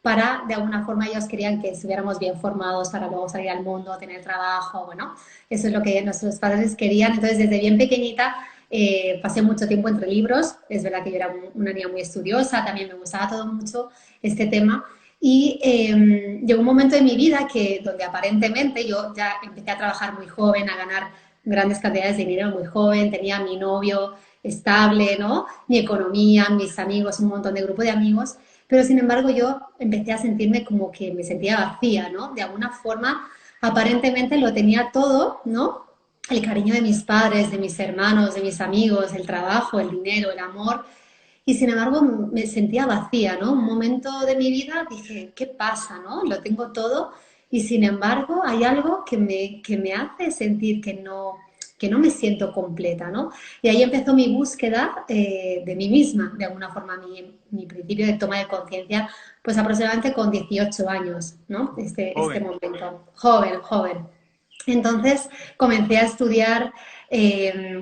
para, de alguna forma, ellos querían que estuviéramos bien formados para luego salir al mundo, tener trabajo, bueno, eso es lo que nuestros padres querían. Entonces, desde bien pequeñita pasé mucho tiempo entre libros. Es verdad que yo era una niña muy estudiosa, también me gustaba todo mucho este tema. Y llegó un momento de mi vida donde aparentemente yo ya empecé a trabajar muy joven, a ganar grandes cantidades de dinero muy joven, tenía a mi novio estable, ¿no? Mi economía, mis amigos, un montón de grupo de amigos, pero sin embargo yo empecé a sentirme como que me sentía vacía, ¿no? De alguna forma, aparentemente lo tenía todo, ¿no? El cariño de mis padres, de mis hermanos, de mis amigos, el trabajo, el dinero, el amor, y sin embargo me sentía vacía, ¿no? Un momento de mi vida dije, ¿qué pasa, no? Lo tengo todo y sin embargo hay algo que me hace sentir que no me siento completa, ¿no? Y ahí empezó mi búsqueda de mí misma, de alguna forma, mi principio de toma de conciencia, pues aproximadamente con 18 años, ¿no? Este Joven. momento, joven, joven. Entonces comencé a estudiar,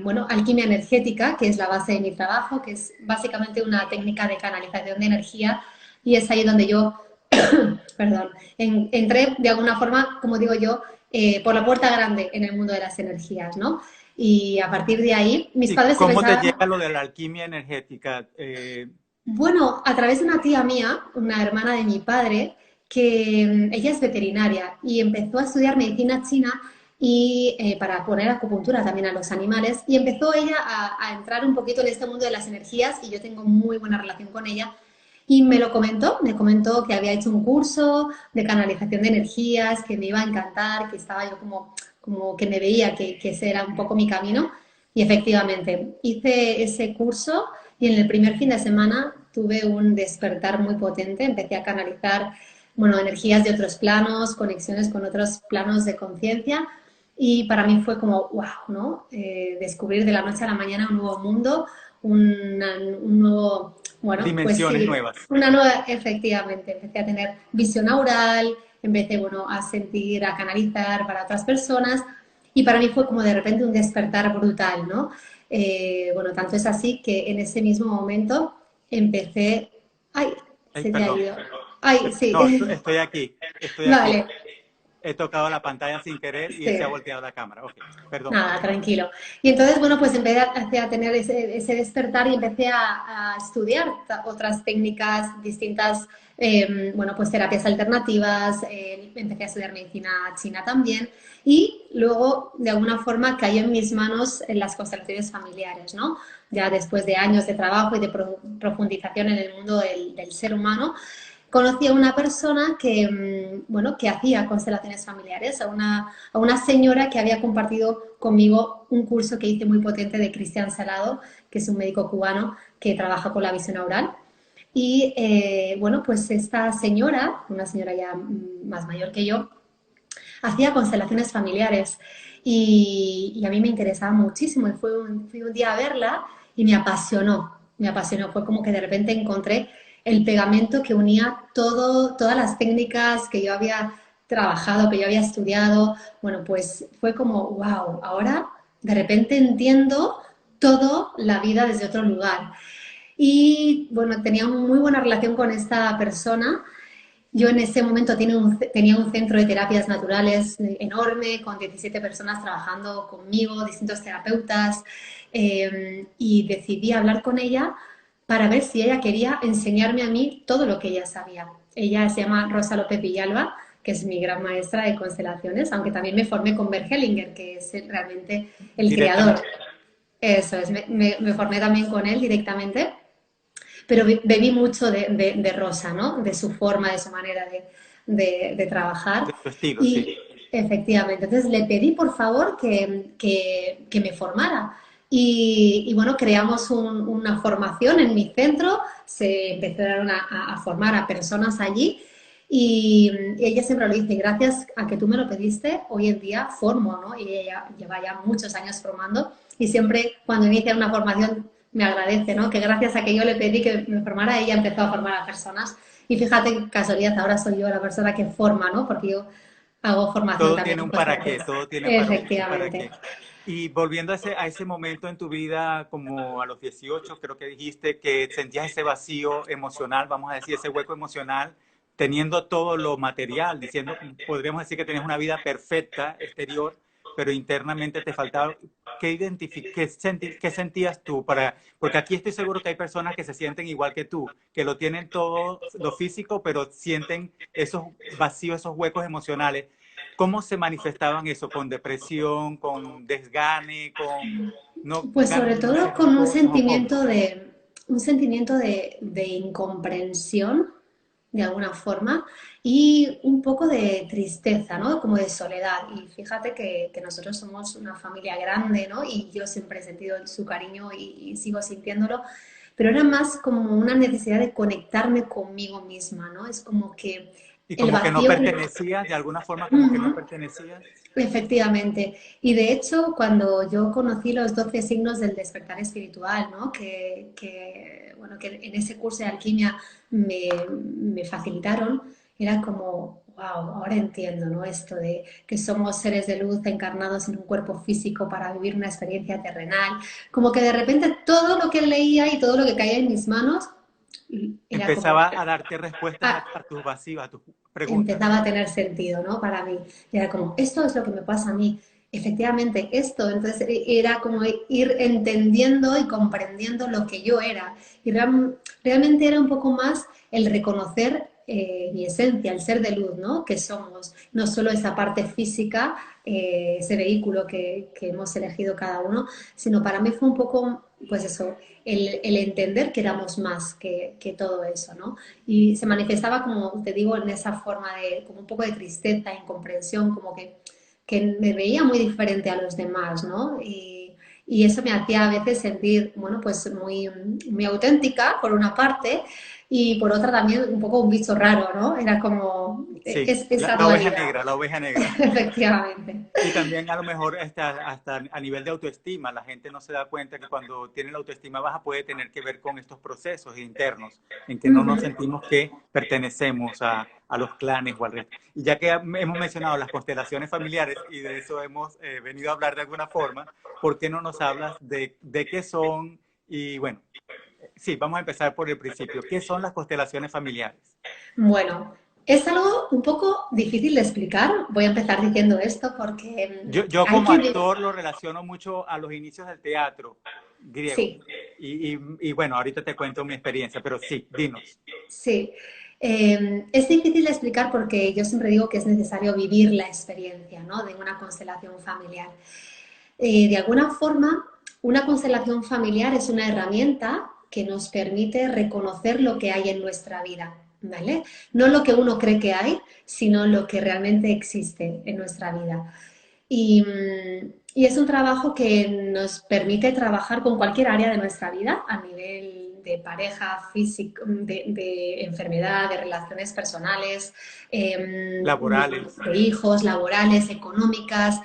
bueno, alquimia energética, que es la base de mi trabajo, que es básicamente una técnica de canalización de energía, y es ahí donde yo, perdón, entré de alguna forma, como digo yo, por la puerta grande en el mundo de las energías, ¿no? Y a partir de ahí, mis ¿Y padres se cómo te pensaban, llega lo de la alquimia energética? bueno, a través de una tía mía, una hermana de mi padre, que ella es veterinaria y empezó a estudiar medicina china y para poner acupuntura también a los animales y empezó ella a entrar un poquito en este mundo de las energías y yo tengo muy buena relación con ella y me lo comentó, me comentó que había hecho un curso de canalización de energías, que me iba a encantar, que estaba yo como que me veía que ese era un poco mi camino y efectivamente hice ese curso y en el primer fin de semana tuve un despertar muy potente, empecé a canalizar, bueno, energías de otros planos, conexiones con otros planos de conciencia y para mí fue como, wow, ¿no? Descubrir de la noche a la mañana un nuevo mundo, un nuevo, bueno, pues Dimensiones sí, nuevas. una nueva, efectivamente, empecé a tener visión aural, empecé, bueno, a sentir, a canalizar para otras personas y para mí fue como de repente un despertar brutal, ¿no? Bueno, tanto es así que en ese mismo momento empecé... ¡Ay! Ay, Se me ha perdón. ido. ¡Ay! Sí. No, estoy aquí. Estoy aquí. Vale. He tocado la pantalla sin querer y Sí. se ha volteado la cámara. Ok, perdón. Nada, tranquilo. Y entonces, bueno, pues empecé a tener ese despertar y empecé a estudiar otras técnicas distintas, bueno, pues terapias alternativas, empecé a estudiar medicina china también y luego, de alguna forma, cayó en mis manos en las constelaciones familiares, ¿no? Ya después de años de trabajo y de profundización en el mundo del ser humano, conocí a una persona que, bueno, que hacía constelaciones familiares, a una señora que había compartido conmigo un curso que hice muy potente de Cristian Salado, que es un médico cubano que trabaja con la visión aural. Y bueno, pues esta señora, una señora ya más mayor que yo, hacía constelaciones familiares y a mí me interesaba muchísimo y fui un día a verla y me apasionó, fue como que de repente encontré el pegamento que unía todas las técnicas que yo había trabajado, que yo había estudiado, bueno, pues fue como, wow, ahora de repente entiendo toda la vida desde otro lugar. Y bueno, tenía muy buena relación con esta persona. Yo en ese momento tenía un centro de terapias naturales enorme, con 17 personas trabajando conmigo, distintos terapeutas, y decidí hablar con ella para ver si ella quería enseñarme a mí todo lo que ella sabía. Ella se llama Rosa López Villalba, que es mi gran maestra de constelaciones, aunque también me formé con Bert Hellinger, que es realmente el creador. Directamente. Eso es, me formé también con él directamente pero bebí mucho de Rosa, ¿no? De su forma, de su manera de trabajar. De tu estilo, sí. Y efectivamente, entonces le pedí por favor que me formara. Y bueno, creamos una formación en mi centro, se empezaron a formar a personas allí y ella siempre lo dice, gracias a que tú me lo pediste, hoy en día formo, ¿no? Y ella lleva ya muchos años formando y siempre cuando inicia una formación me agradece, ¿no? Que gracias a que yo le pedí que me formara, ella empezó a formar a personas. Y fíjate, casualidad, ahora soy yo la persona que forma, ¿no? Porque yo hago formación Todo también tiene en un para qué, constelaciones. todo tiene un para Efectivamente. qué. Y volviendo a ese momento en tu vida, como a los 18, creo que dijiste que sentías ese vacío emocional, vamos a decir, ese hueco emocional, teniendo todo lo material, diciendo, podríamos decir que tenías una vida perfecta exterior, pero internamente te faltaba. ¿Qué sentías tú? Porque aquí estoy seguro que hay personas que se sienten igual que tú, que lo tienen todo lo físico, pero sienten esos vacíos, esos huecos emocionales. ¿Cómo se manifestaban eso? ¿Con depresión, con desgane, con no Pues ganas sobre de no todo hacer con las cosas o cómo? un sentimiento de incomprensión, de alguna forma, y un poco de tristeza, ¿no? Como de soledad. Y fíjate que nosotros somos una familia grande, ¿no? Y yo siempre he sentido su cariño y sigo sintiéndolo, pero era más como una necesidad de conectarme conmigo misma, ¿no? Es como que Y el como que no vacío... pertenecías, de alguna forma como que no Ujú. pertenecías. Efectivamente. Y de hecho, cuando yo conocí los 12 signos del despertar espiritual, ¿no? Bueno, que en ese curso de alquimia me facilitaron, era como, wow, ahora entiendo, ¿no? Esto de que somos seres de luz encarnados en un cuerpo físico para vivir una experiencia terrenal. Como que de repente todo lo que leía y todo lo que caía en mis manos era como, Empezaba a darte respuestas ah, a tus vacíos, a tus preguntas. empezaba a tener sentido, ¿no? Para mí. Y era como, esto es lo que me pasa a mí. Efectivamente, esto. Entonces era como ir entendiendo y comprendiendo lo que yo era. Y realmente era un poco más el reconocer mi esencia, el ser de luz, ¿no? Que somos. No solo esa parte física, ese vehículo que hemos elegido cada uno, sino para mí fue un poco, pues eso, el entender que éramos más que todo eso, ¿no? Y se manifestaba, como te digo, en esa forma de, como un poco de tristeza, incomprensión, como que me veía muy diferente a los demás, ¿no? Y eso me hacía a veces sentir, bueno, pues muy auténtica, por una parte, y por otra también un poco un bicho raro, ¿no? Era como Sí, esa la oveja dualidad, negra, la oveja negra. efectivamente. Y también a lo mejor hasta a nivel de autoestima, la gente no se da cuenta que cuando tiene la autoestima baja puede tener que ver con estos procesos internos en que no nos Ujú. sentimos que pertenecemos a los clanes o al resto. Y ya que hemos mencionado las constelaciones familiares y de eso hemos venido a hablar de alguna forma, ¿por qué no nos hablas de qué son? Y bueno, sí, vamos a empezar por el principio. ¿Qué son las constelaciones familiares? Bueno, es algo un poco difícil de explicar. Voy a empezar diciendo esto porque Yo hay como que... actor lo relaciono mucho a los inicios del teatro griego. Sí, Y bueno, ahorita te cuento mi experiencia, pero sí, dinos. sí. Es difícil de explicar porque yo siempre digo que es necesario vivir la experiencia, ¿no? De una constelación familiar. De alguna forma, una constelación familiar es una herramienta que nos permite reconocer lo que hay en nuestra vida, ¿vale? No lo que uno cree que hay, sino lo que realmente existe en nuestra vida. Y es un trabajo que nos permite trabajar con cualquier área de nuestra vida a nivel de pareja, físico, de enfermedad, de relaciones personales, Laborales, de hijos, laborales, económicas.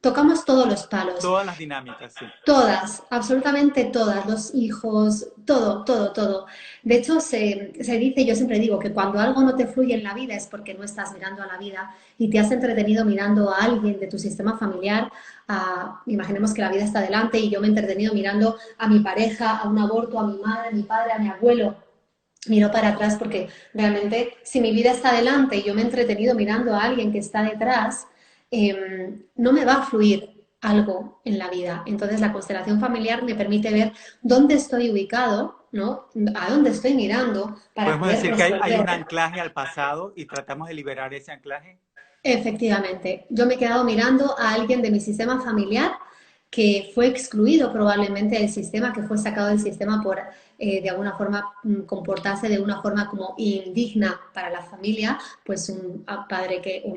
Tocamos todos los palos. todas las dinámicas, sí. Todas, absolutamente todas, los hijos, todo, todo, todo. De hecho, se dice, yo siempre digo que cuando algo no te fluye en la vida es porque no estás mirando a la vida y te has entretenido mirando a alguien de tu sistema familiar. Imaginemos que la vida está delante y yo me he entretenido mirando a mi pareja, a un aborto, a mi madre, a mi padre, a mi abuelo. Miro para atrás porque realmente si mi vida está delante y yo me he entretenido mirando a alguien que está detrás, no me va a fluir algo en la vida. Entonces la constelación familiar me permite ver dónde estoy ubicado, ¿no? A dónde estoy mirando para Podemos poder decir que hay un resolver. anclaje al pasado y tratamos de liberar ese anclaje. Efectivamente, yo me he quedado mirando a alguien de mi sistema familiar que fue excluido probablemente del sistema, que fue sacado del sistema por, de alguna forma, comportarse de una forma como indigna para la familia, pues un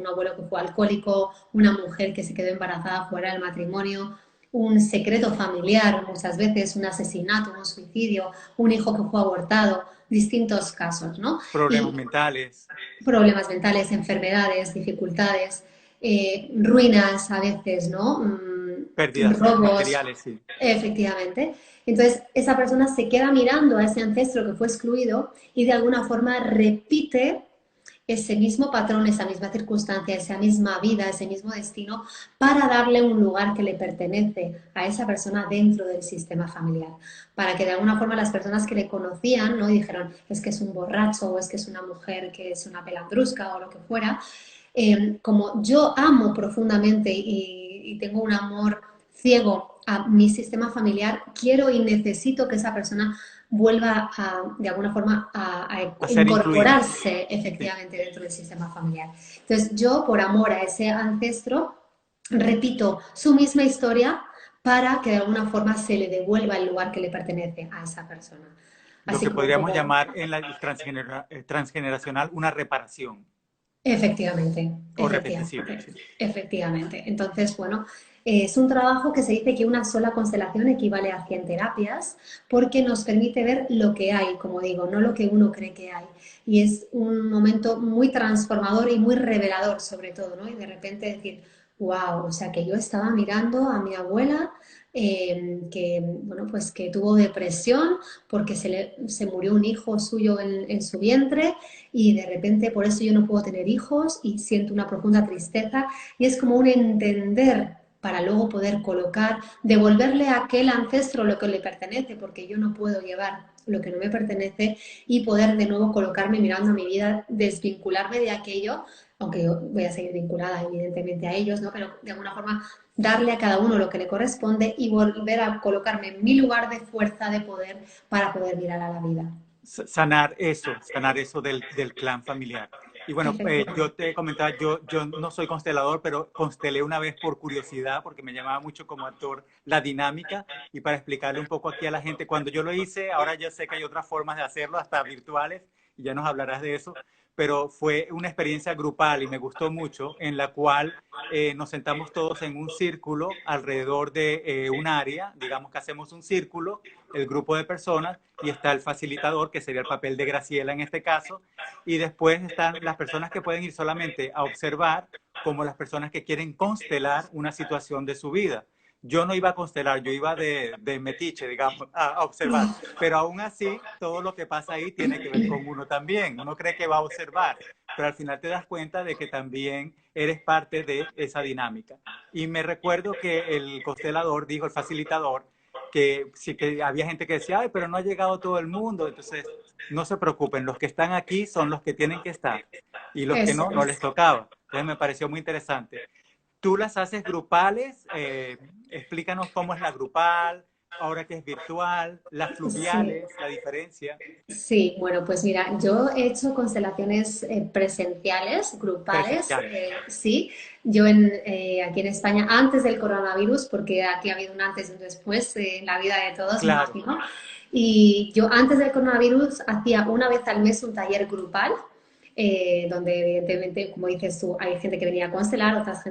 abuelo que fue alcohólico, una mujer que se quedó embarazada fuera del matrimonio, un secreto familiar, muchas veces un asesinato, un suicidio, un hijo que fue abortado, distintos casos, ¿no? Problemas Y mentales, problemas mentales, enfermedades, dificultades, ruinas a veces, ¿no? pérdidas Robos, materiales, sí. efectivamente. Entonces, esa persona se queda mirando a ese ancestro que fue excluido y de alguna forma repite ese mismo patrón, esa misma circunstancia, esa misma vida, ese mismo destino, para darle un lugar que le pertenece a esa persona dentro del sistema familiar. Para que de alguna forma las personas que le conocían, ¿no? Y dijeron, es que es un borracho, o es que es una mujer que es una pelandrusca, o lo que fuera, como yo amo profundamente y tengo un amor ciego a mi sistema familiar, quiero y necesito que esa persona vuelva de alguna forma a A ser incluida. incorporarse Sí. efectivamente dentro del sistema familiar. Entonces yo, por amor a ese ancestro, repito su misma historia para que de alguna forma se le devuelva el lugar que le pertenece a esa persona. Lo Así que como un podríamos poco, llamar en la transgeneracional una reparación efectivamente, o repetición. efectivamente, Sí. efectivamente. Entonces, bueno, es un trabajo que se dice que una sola constelación equivale a 100 terapias porque nos permite ver lo que hay, como digo, no lo que uno cree que hay. Y es un momento muy transformador y muy revelador sobre todo, ¿no? Y de repente decir, wow, o sea, que yo estaba mirando a mi abuela que, bueno, pues que tuvo depresión porque se murió un hijo suyo en su vientre y de repente por eso yo no puedo tener hijos y siento una profunda tristeza y es como un entender para luego poder colocar, devolverle a aquel ancestro lo que le pertenece, porque yo no puedo llevar lo que no me pertenece y poder de nuevo colocarme mirando a mi vida, desvincularme de aquello, aunque yo voy a seguir vinculada evidentemente a ellos, ¿no? Pero de alguna forma darle a cada uno lo que le corresponde y volver a colocarme en mi lugar de fuerza, de poder, para poder mirar a la vida. Sanar eso del clan familiar. Y bueno, yo Efectivamente. te comentaba, yo no soy constelador, pero constelé una vez por curiosidad, porque me llamaba mucho como actor la dinámica y para explicarle un poco aquí a la gente, cuando yo lo hice, ahora ya sé que hay otras formas de hacerlo, hasta virtuales, y ya nos hablarás de eso, pero fue una experiencia grupal y me gustó mucho, en la cual nos sentamos todos en un círculo alrededor de un área, digamos que hacemos un círculo, el grupo de personas, y está el facilitador, que sería el papel de Graciela en este caso, y después están las personas que pueden ir solamente a observar, como las personas que quieren constelar una situación de su vida. Yo no iba a constelar, yo iba de metiche, digamos, a observar. Pero aún así, todo lo que pasa ahí tiene que ver con uno también. Uno cree que va a observar, pero al final te das cuenta de que también eres parte de esa dinámica. Y me recuerdo que el constelador dijo, el facilitador, que sí que había gente que decía, ay, pero no ha llegado todo el mundo. Entonces, no se preocupen, los que están aquí son los que tienen que estar y los que Eso no, no les es. tocaba. Entonces me pareció muy interesante. ¿Tú las haces grupales? Explícanos cómo es la grupal, ahora que es virtual, las Sí, fluviales, la diferencia. sí, bueno, pues mira, yo he hecho constelaciones presenciales, grupales, Presenciales. sí. Aquí en España, antes del coronavirus, porque aquí ha habido un antes y un después en la vida de todos, me Claro. imagino. Y yo antes del coronavirus hacía una vez al mes un taller grupal donde evidentemente, como dices tú, hay gente que venía a constelar, otras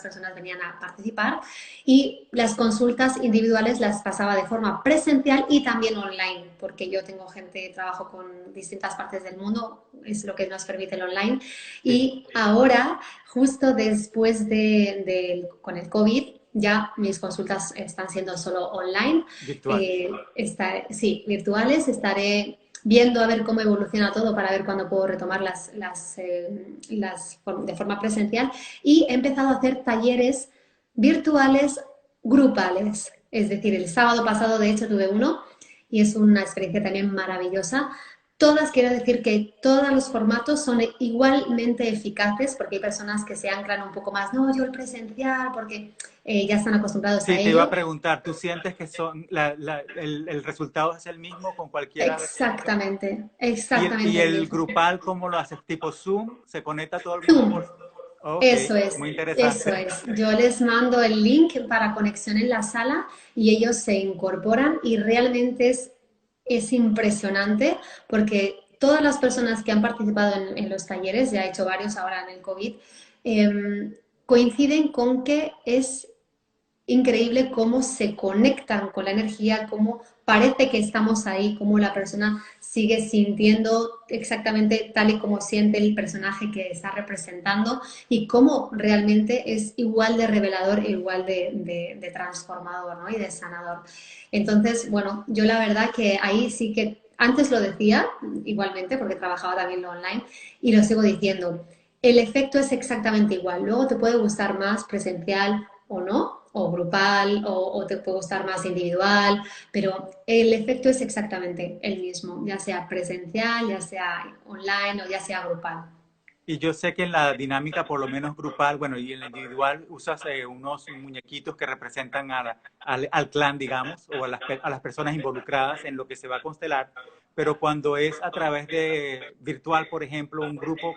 personas venían a participar y las consultas individuales las pasaba de forma presencial y también online, porque yo tengo gente, trabajo con distintas partes del mundo, es lo que nos permite el online. Sí, Y ahora, justo después con el COVID, ya mis consultas están siendo solo online, virtuales. sí, virtuales, estaré viendo a ver cómo evoluciona todo para ver cuándo puedo retomar de forma presencial y he empezado a hacer talleres virtuales grupales. Es decir, el sábado pasado de hecho tuve uno y es una experiencia también maravillosa. Todas, quiero decir que todos los formatos son igualmente eficaces porque hay personas que se anclan un poco más, no, yo el presencial, porque ya están acostumbrados a Sí, te iba a ello. preguntar, ¿tú sientes que el resultado es el mismo con cualquiera de ellos? Exactamente, Y exactamente el el mismo. grupal cómo lo haces? ¿Tipo Zoom? ¿Se conecta todo el mundo Zoom, por...? Ok, eso es, muy eso interesante. es. Yo les mando el link para conexión en la sala y ellos se incorporan y realmente es impresionante porque todas las personas que han participado en los talleres, ya he hecho varios ahora en el COVID, coinciden con que es increíble cómo se conectan con la energía, cómo parece que estamos ahí, cómo la persona sigue sintiendo exactamente tal y como siente el personaje que está representando y cómo realmente es igual de revelador e igual de transformador, ¿no? Y de sanador. Entonces, bueno, yo la verdad que ahí sí que antes lo decía igualmente porque trabajaba también lo online y lo sigo diciendo. El efecto es exactamente igual. Luego te puede gustar más presencial o no, o grupal, o te puede gustar más individual, pero el efecto es exactamente el mismo, ya sea presencial, ya sea online o ya sea grupal. Y yo sé que en la dinámica, por lo menos grupal, bueno, y en la individual, usas unos muñequitos que representan al clan, digamos, o a las personas involucradas en lo que se va a constelar. Pero cuando es a través de virtual, por ejemplo, un grupo,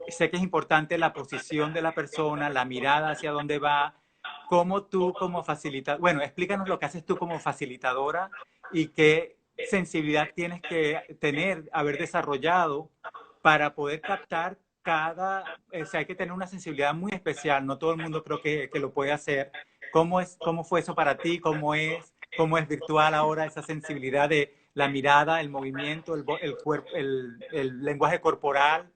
sé que es importante la posición de la persona, la mirada hacia dónde va, cómo tú como facilitadora, bueno, explícanos lo que haces tú como facilitadora y qué sensibilidad tienes que tener, haber desarrollado para poder captar o sea, hay que tener una sensibilidad muy especial, no todo el mundo creo que lo puede hacer. ¿Cómo fue eso para ti? Cómo es virtual ahora esa sensibilidad de la mirada, el movimiento, el cuerpo, el lenguaje corporal?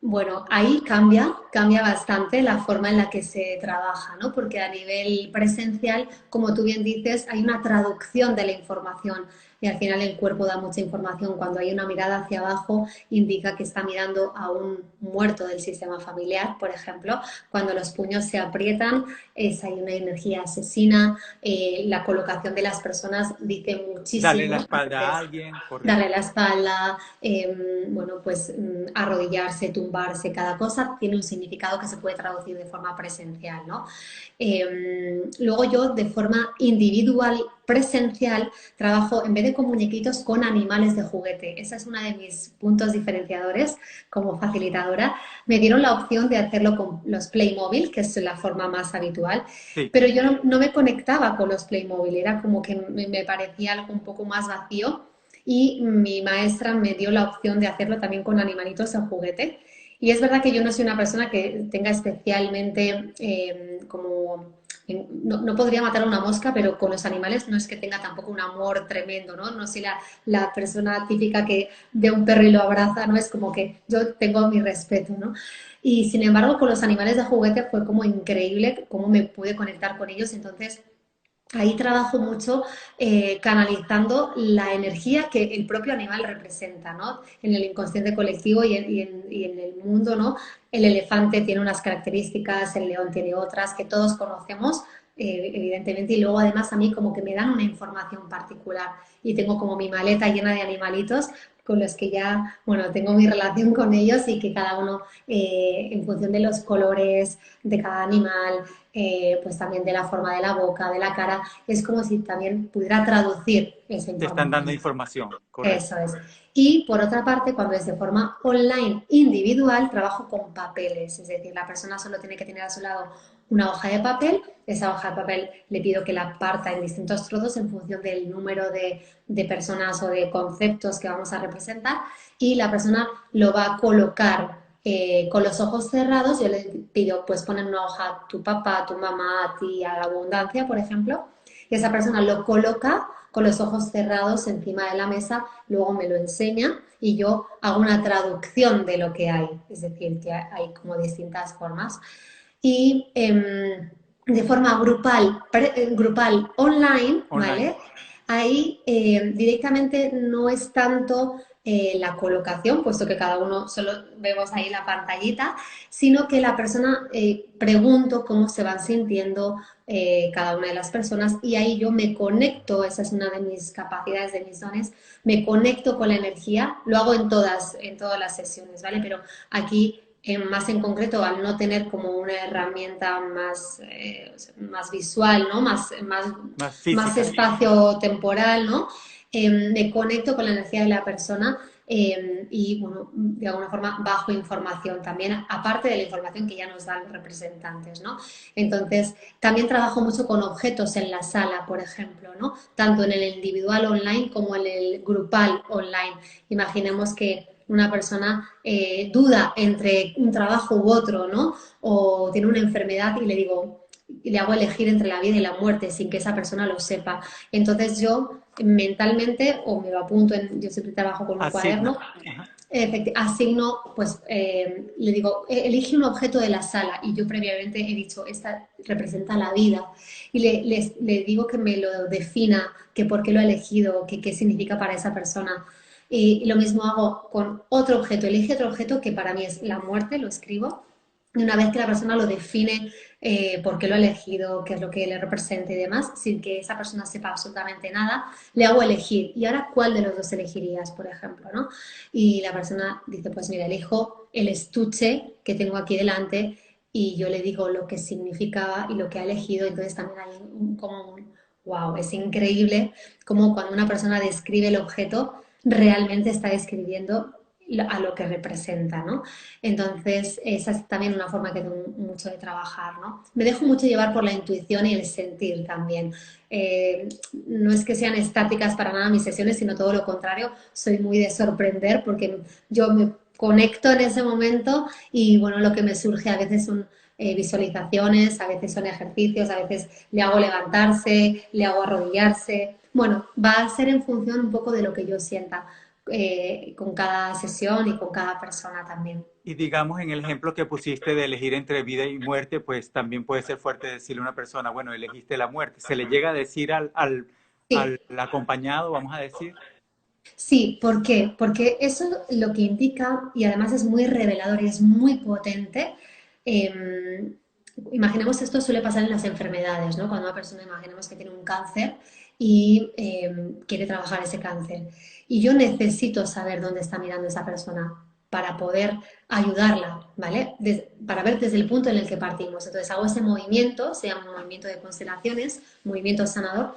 Bueno, ahí cambia bastante la forma en la que se trabaja, ¿no? Porque a nivel presencial, como tú bien dices, hay una traducción de la información y al final el cuerpo da mucha información. Cuando hay una mirada hacia abajo, indica que está mirando a un muerto del sistema familiar, por ejemplo. Cuando los puños se aprietan, hay una energía asesina. La colocación de las personas dice Darle la muchísimo. espalda a alguien, Darle correcto. la espalda, bueno, pues arrodillarse, tumbarse, cada cosa tiene un significado que se puede traducir de forma presencial, ¿no? Luego yo de forma individual, presencial, trabajo en vez de con muñequitos con animales de juguete. Ese es uno de mis puntos diferenciadores como facilitadora. Me dieron la opción de hacerlo con los Playmobil, que es la forma más habitual, Sí, pero yo no me conectaba con los Playmobil, era como que me parecía algo un poco más vacío y mi maestra me dio la opción de hacerlo también con animalitos en juguete. Y es verdad que yo no soy una persona que tenga especialmente como... No podría matar a una mosca, pero con los animales no es que tenga tampoco un amor tremendo, ¿no? No soy la persona típica que ve a un perro y lo abraza, ¿no? Es como que yo tengo mi respeto, ¿no? Y sin embargo, con los animales de juguete fue como increíble cómo me pude conectar con ellos. Entonces, ahí trabajo mucho canalizando la energía que el propio animal representa, ¿no? En el inconsciente colectivo y en el mundo, ¿no? El elefante tiene unas características, el león tiene otras que todos conocemos, evidentemente, y luego además a mí como que me dan una información particular y tengo como mi maleta llena de animalitos con los que ya, bueno, tengo mi relación con ellos y que cada uno, en función de los colores de cada animal, pues también de la forma de la boca, de la cara, es como si también pudiera traducir esa te están dando información. información, Eso correcto. es. Y por otra parte, cuando es de forma online individual, trabajo con papeles, es decir, la persona solo tiene que tener a su lado una hoja de papel, esa hoja de papel le pido que la parta en distintos trozos en función del número de personas o de conceptos que vamos a representar y la persona lo va a colocar con los ojos cerrados. Yo le pido, pues ponen una hoja a tu papá, a tu mamá, a ti, a la abundancia, por ejemplo, y esa persona lo coloca con los ojos cerrados encima de la mesa, luego me lo enseña y yo hago una traducción de lo que hay, es decir, que hay como distintas formas. Y de forma grupal online, Online. ¿vale? Ahí directamente no es tanto la colocación, puesto que cada uno solo vemos ahí la pantallita, sino que la persona pregunto cómo se van sintiendo cada una de las personas y ahí yo me conecto, esa es una de mis capacidades, de mis dones, me conecto con la energía, lo hago en todas las sesiones, ¿vale? Pero aquí más en concreto, al no tener como una herramienta más visual, ¿no? Más Más física. espacio-temporal, ¿no? Me conecto con la energía de la persona y, bueno, de alguna forma bajo información también, aparte de la información que ya nos dan los representantes, ¿no? Entonces, también trabajo mucho con objetos en la sala, por ejemplo, ¿no? Tanto en el individual online como en el grupal online. Imaginemos que una persona duda entre un trabajo u otro, ¿no? O tiene una enfermedad y le digo, y le hago elegir entre la vida y la muerte sin que esa persona lo sepa. Entonces yo mentalmente, o me lo apunto, yo siempre trabajo con un Asigna. cuaderno, asigno, pues le digo, elige un objeto de la sala y yo previamente he dicho, esta representa la vida y le digo que me lo defina, que por qué lo ha elegido, que qué significa para esa persona. Y lo mismo hago con otro objeto. Elige otro objeto que para mí es la muerte, lo escribo. Y una vez que la persona lo define, por qué lo ha elegido, qué es lo que le representa y demás, sin que esa persona sepa absolutamente nada, le hago elegir. ¿Y ahora cuál de los dos elegirías, por ejemplo? ¿No? Y la persona dice, pues mira, elijo el estuche que tengo aquí delante y yo le digo lo que significaba y lo que ha elegido. Entonces también hay como un, wow, es increíble como cuando una persona describe el objeto, realmente está describiendo a lo que representa, ¿no? Entonces, esa es también una forma que tengo mucho de trabajar, ¿no? Me dejo mucho llevar por la intuición y el sentir también. No es que sean estáticas para nada mis sesiones, sino todo lo contrario. Soy muy de sorprender porque yo me conecto en ese momento y, bueno, lo que me surge a veces son visualizaciones, a veces son ejercicios, a veces le hago levantarse, le hago arrodillarse. Bueno, va a ser en función un poco de lo que yo sienta con cada sesión y con cada persona también. Y digamos, en el ejemplo que pusiste de elegir entre vida y muerte, pues también puede ser fuerte decirle a una persona, bueno, elegiste la muerte. ¿Se le llega a decir Sí, al acompañado, vamos a decir? sí, ¿por qué? Porque eso lo que indica, y además es muy revelador y es muy potente, imaginemos esto suele pasar en las enfermedades, ¿no? Cuando una persona, imaginemos que tiene un cáncer y quiere trabajar ese cáncer. Y yo necesito saber dónde está mirando esa persona para poder ayudarla, ¿vale? Para ver desde el punto en el que partimos. Entonces hago ese movimiento, se llama movimiento de constelaciones, movimiento sanador.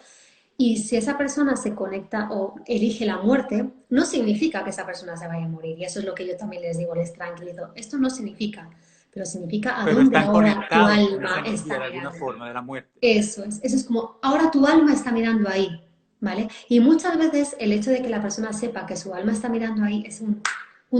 Y si esa persona se conecta o elige la muerte, no significa que esa persona se vaya a morir. Y eso es lo que yo también les digo, les tranquilizo. Esto no significa, pero significa a Pero dónde están ahora tu conectados con esa alma energía está de alguna mirando. forma, de la muerte. Eso es como ahora tu alma está mirando ahí, ¿vale? Y muchas veces el hecho de que la persona sepa que su alma está mirando ahí es un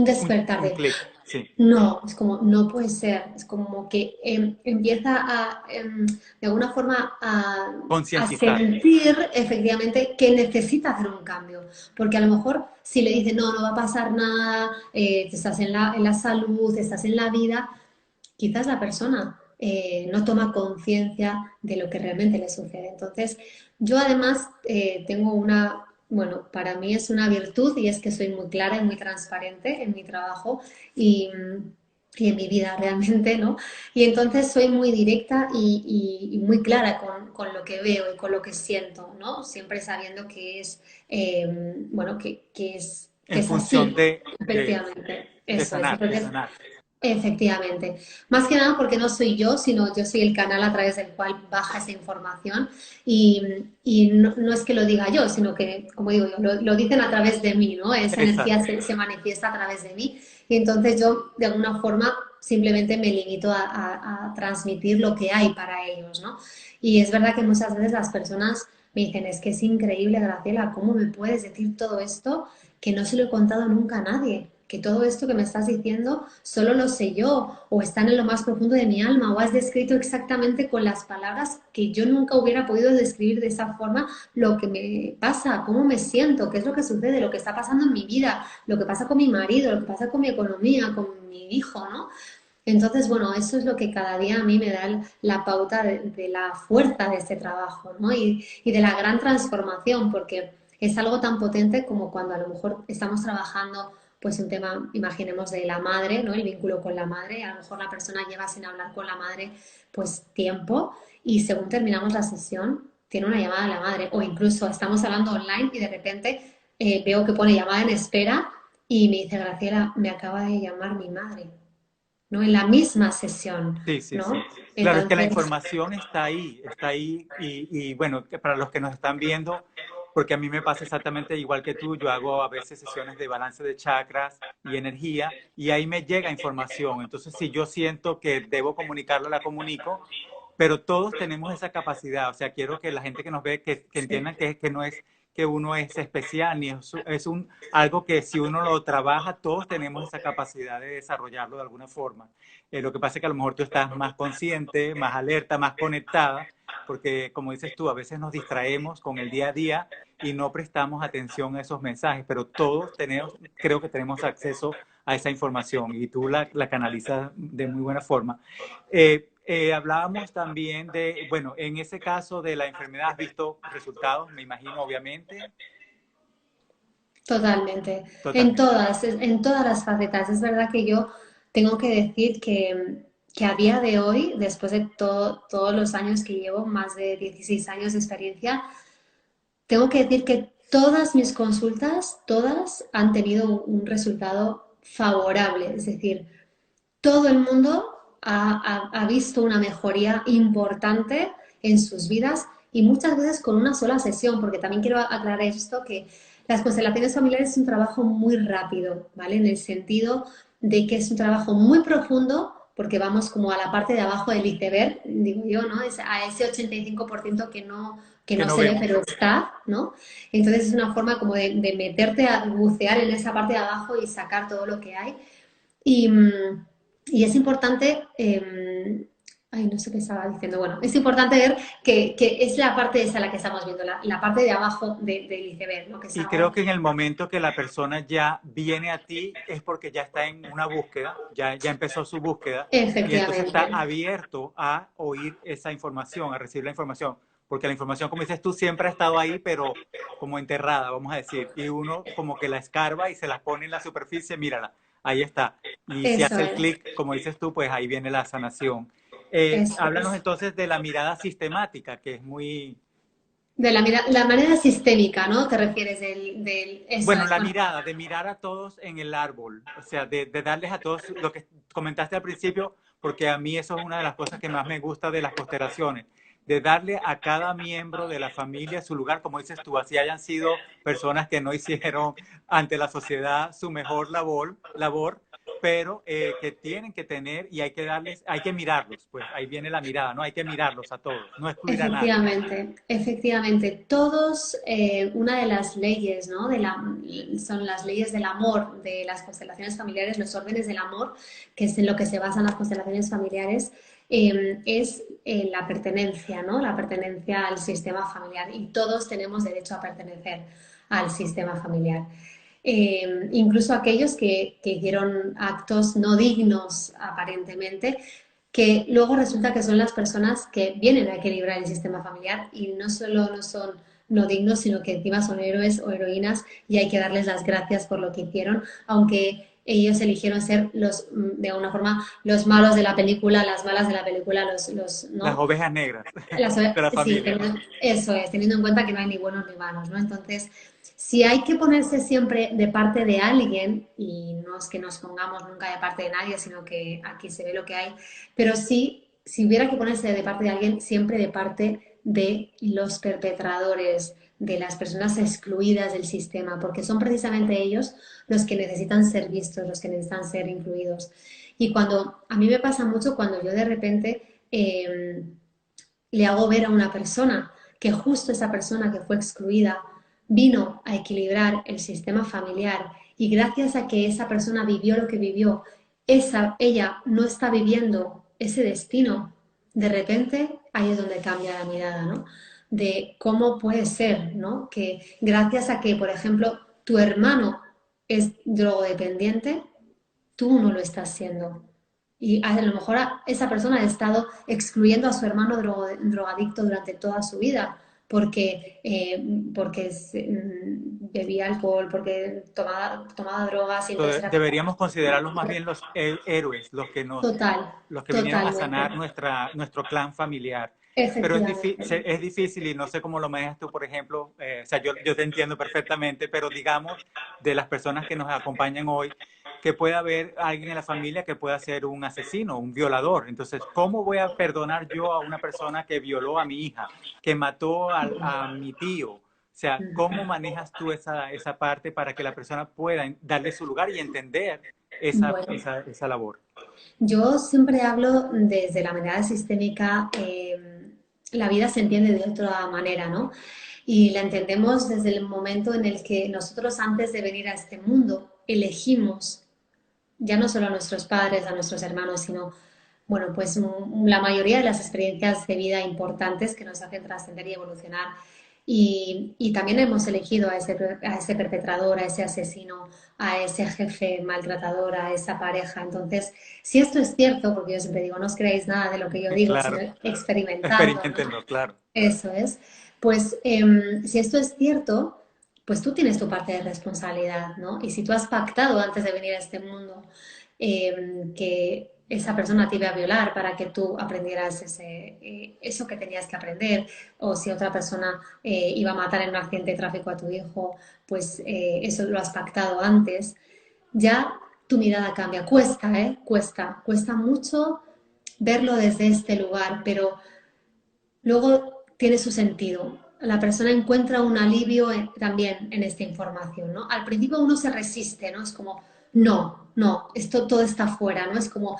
despertar Un de, clic, sí. no, es como, no puede ser, es como que empieza a, de alguna forma, a Concientizar. sentir efectivamente que necesita hacer un cambio, porque a lo mejor si le dice, no, no va a pasar nada, estás en la salud, estás en la vida, quizás la persona no toma conciencia de lo que realmente le sucede. Entonces, yo además tengo una, bueno, para mí es una virtud y es que soy muy clara y muy transparente en mi trabajo y, y en mi vida realmente, ¿no? Y entonces soy muy directa y muy clara con, lo que veo y con lo que siento, ¿no? Siempre sabiendo que es, bueno, que En es función así, efectivamente. de Eso es. sanar, de Entonces, sanar. efectivamente. Más que nada porque no soy yo, sino yo soy el canal a través del cual baja esa información y, y no, no es que lo diga yo, sino que, como digo yo, lo dicen a través de mí, ¿no? Esa energía Exacto. se manifiesta a través de mí y entonces yo, de alguna forma, simplemente me limito a transmitir lo que hay para ellos, ¿no? Y es verdad que muchas veces las personas me dicen, es que es increíble, Graciela, ¿cómo me puedes decir todo esto que no se lo he contado nunca a nadie? Que todo esto que me estás diciendo solo lo sé yo, o están en lo más profundo de mi alma, o has descrito exactamente con las palabras que yo nunca hubiera podido describir de esa forma lo que me pasa, cómo me siento, qué es lo que sucede, lo que está pasando en mi vida, lo que pasa con mi marido, lo que pasa con mi economía, con mi hijo, ¿no? Entonces, bueno, eso es lo que cada día a mí me da la pauta de la fuerza de este trabajo, ¿no? Y de la gran transformación, porque es algo tan potente como cuando a lo mejor estamos trabajando pues un tema, imaginemos, de la madre, ¿no? El vínculo con la madre, a lo mejor la persona lleva sin hablar con la madre pues tiempo y según terminamos la sesión tiene una llamada de la madre o incluso estamos hablando online y de repente veo que pone llamada en espera y me dice, Graciela, me acaba de llamar mi madre, ¿no? En la misma sesión, Sí, sí, ¿no? sí. Claro, es que la Entonces, información está ahí y bueno, que para los que nos están viendo, porque a mí me pasa exactamente igual que tú, yo hago a veces sesiones de balance de chakras y energía y ahí me llega información. Entonces, si yo siento que debo comunicarla, la comunico, pero todos tenemos esa capacidad. O sea, quiero que la gente que nos ve, que sí, entiendan que no es que uno es especial, ni es algo que si uno lo trabaja, todos tenemos esa capacidad de desarrollarlo de alguna forma. Lo que pasa es que a lo mejor tú estás más consciente, más alerta, más conectada, porque como dices tú, a veces nos distraemos con el día a día y no prestamos atención a esos mensajes, pero todos tenemos, creo que tenemos acceso a esa información y tú la canalizas de muy buena forma. Hablábamos también de, bueno, en ese caso de la enfermedad, ¿has visto resultados? Me imagino, obviamente. Totalmente. Totalmente. En todas las facetas. Es verdad que yo tengo que decir que a día de hoy, después de todos los años que llevo, más de 16 años de experiencia, tengo que decir que todas mis consultas, todas han tenido un resultado favorable. Es decir, todo el mundo ha visto una mejoría importante en sus vidas y muchas veces con una sola sesión, porque también quiero aclarar esto, que las constelaciones familiares es un trabajo muy rápido, ¿vale? En el sentido de que es un trabajo muy profundo, porque vamos como a la parte de abajo del iceberg, digo yo, ¿no? Es a ese 85% que Que no no se ve, vemos. pero está, ¿no? Entonces es una forma como de meterte a bucear en esa parte de abajo y sacar todo lo que hay. Y, y es importante, ay, no sé qué estaba diciendo, bueno, es importante ver que es la parte esa la que estamos viendo, la parte de abajo del iceberg, ¿no? Que es Y algo creo que en el momento que la persona ya viene a ti es porque ya está en una búsqueda, ya empezó su búsqueda y entonces está efectivamente, abierto a oír esa información, a recibir la información. Porque la información, como dices tú, siempre ha estado ahí, pero como enterrada, vamos a decir. Y uno como que la escarba y se la pone en la superficie, mírala, ahí está. Y si eso hace el es, clic, como dices tú, pues ahí viene la sanación. eso Háblanos es. entonces de la mirada sistemática, que es muy, De la manera sistémica, ¿no? ¿Te refieres eso bueno, es, la bueno, mirada, de mirar a todos en el árbol, o sea, de darles a todos lo que comentaste al principio, porque a mí eso es una de las cosas que más me gusta de las constelaciones, de darle a cada miembro de la familia su lugar, como dices tú, así hayan sido personas que no hicieron ante la sociedad su mejor labor, pero que tienen que tener y hay que darles, hay que mirarlos, pues ahí viene la mirada, ¿no? Hay que mirarlos a todos, no excluir a nadie. efectivamente, efectivamente. Todos, una de las leyes, ¿no? Son las leyes del amor de las constelaciones familiares, los órdenes del amor, que es en lo que se basan las constelaciones familiares, es la pertenencia, ¿no? La pertenencia al sistema familiar. Y todos tenemos derecho a pertenecer al sistema familiar. Incluso aquellos que hicieron actos no dignos aparentemente, que luego resulta que son las personas que vienen a equilibrar el sistema familiar y no solo no son no dignos, sino que encima son héroes o heroínas y hay que darles las gracias por lo que hicieron, aunque ellos eligieron ser de alguna forma, los malos de la película, las malas de la película, Las ¿no? ovejas negras Las, de la sí, familia, ¿no? eso es, teniendo en cuenta que no hay ni buenos ni malos, ¿no? Entonces, si hay que ponerse siempre de parte de alguien, y no es que nos pongamos nunca de parte de nadie, sino que aquí se ve lo que hay, pero sí, si hubiera que ponerse de parte de alguien, siempre de parte de los perpetradores, de las personas excluidas del sistema, porque son precisamente ellos los que necesitan ser vistos, los que necesitan ser incluidos. Y cuando, a mí me pasa mucho cuando yo de repente le hago ver a una persona que justo esa persona que fue excluida vino a equilibrar el sistema familiar y gracias a que esa persona vivió lo que vivió, ella no está viviendo ese destino, de repente ahí es donde cambia la mirada, ¿no? De cómo puede ser, ¿no? Que gracias a que, por ejemplo, tu hermano es drogodependiente, tú no lo estás siendo. Y a lo mejor esa persona ha estado excluyendo a su hermano drogadicto durante toda su vida porque, bebía alcohol, porque tomaba drogas y entonces Entonces, era como... deberíamos considerarlos más bien los héroes, Total, los que vinieron a totalmente. sanar nuestro clan familiar. Pero Efectivamente. es difícil y no sé cómo lo manejas tú, por ejemplo. O sea, yo te entiendo perfectamente, pero digamos, de las personas que nos acompañan hoy, que puede haber alguien en la familia que pueda ser un asesino, un violador. Entonces, ¿cómo voy a perdonar yo a una persona que violó a mi hija, que mató a mi tío? O sea, ¿cómo manejas tú esa parte para que la persona pueda darle su lugar y entender Bueno, esa labor? yo siempre hablo desde la mirada sistémica, la vida se entiende de otra manera, ¿no? Y la entendemos desde el momento en el que nosotros antes de venir a este mundo elegimos ya no solo a nuestros padres, a nuestros hermanos, sino, bueno, pues la mayoría de las experiencias de vida importantes que nos hacen trascender y evolucionar. Y también hemos elegido a ese perpetrador, a ese asesino, a ese jefe maltratador, a esa pareja. Entonces, si esto es cierto, porque yo siempre digo, no os creáis nada de lo que yo digo, sino Claro, experimentando, ¿no? experimentenlo, claro. Eso es. Pues si esto es cierto, pues tú tienes tu parte de responsabilidad, ¿no? Y si tú has pactado antes de venir a este mundo que esa persona te iba a violar para que tú aprendieras eso que tenías que aprender, o si otra persona iba a matar en un accidente de tráfico a tu hijo, pues eso lo has pactado antes, ya tu mirada cambia. Cuesta, ¿eh? Cuesta mucho verlo desde este lugar, pero luego tiene su sentido. La persona encuentra un alivio también en esta información, ¿no? Al principio uno se resiste, ¿no? Es como, no, esto todo está fuera, ¿no? Es como,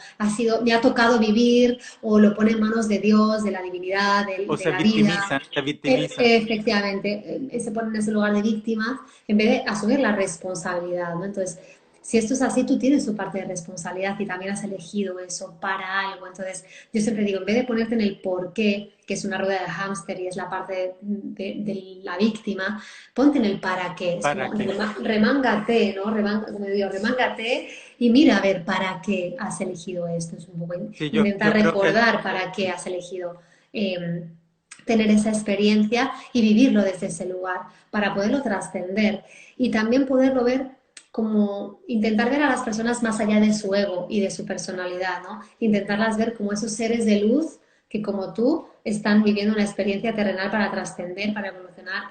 me ha tocado vivir, o lo pone en manos de Dios, de la divinidad, O de la vida. se victimizan. Efectivamente, se pone en ese lugar de víctima en vez de asumir la responsabilidad, ¿no? Entonces, si esto es así, tú tienes tu parte de responsabilidad y también has elegido eso para algo. Entonces, yo siempre digo, en vez de ponerte en el por qué, que es una rueda de hámster y es la parte de la víctima, ponte en el para qué. Es ¿Para como qué? remángate, ¿no? Como digo, remángate y mira a ver para qué has elegido esto. Es un poco Sí, intentar yo creo que recordar para qué has elegido tener esa experiencia y vivirlo desde ese lugar para poderlo trascender y también poderlo ver como intentar ver a las personas más allá de su ego y de su personalidad, ¿no? Intentarlas ver como esos seres de luz que como tú están viviendo una experiencia terrenal para trascender, para evolucionar,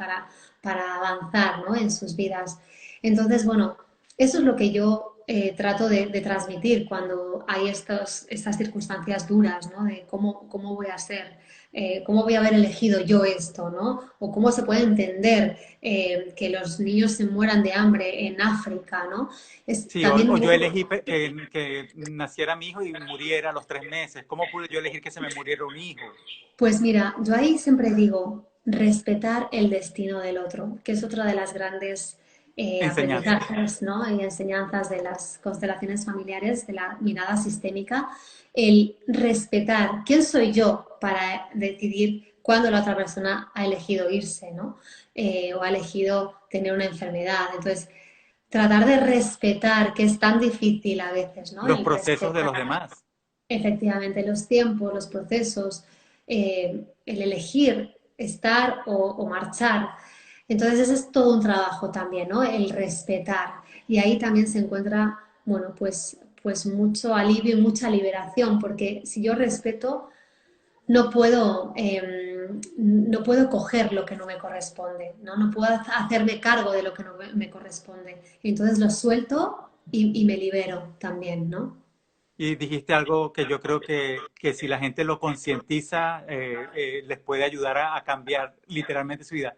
para avanzar, ¿no? En sus vidas. Entonces, bueno, eso es lo que yo trato de transmitir cuando hay estas circunstancias duras, ¿no? De cómo voy a ser, cómo voy a haber elegido yo esto, ¿no? O cómo se puede entender que los niños se mueran de hambre en África, ¿no? Es sí, también o yo elegí que naciera mi hijo y muriera a los 3 meses. ¿Cómo pude yo elegir que se me muriera un hijo? pues mira, yo ahí siempre digo respetar el destino del otro, que es otra de las grandes Enseñanza. aprendizajes, ¿no? Y enseñanzas de las constelaciones familiares, de la mirada sistémica, el respetar quién soy yo para decidir cuándo la otra persona ha elegido irse, ¿no? O ha elegido tener una enfermedad. Entonces, tratar de respetar, que es tan difícil a veces, ¿no? Los El procesos de respetar. los demás. Efectivamente, los tiempos, los procesos, el elegir estar o marchar. Entonces, ese es todo un trabajo también, ¿no? El respetar. Y ahí también se encuentra, bueno, pues mucho alivio y mucha liberación, porque si yo respeto, no puedo coger lo que no me corresponde, ¿no? No puedo hacerme cargo de lo que no me corresponde. Entonces lo suelto y me libero también, ¿no? Y dijiste algo que yo creo que si la gente lo concientiza, les puede ayudar a cambiar literalmente su vida.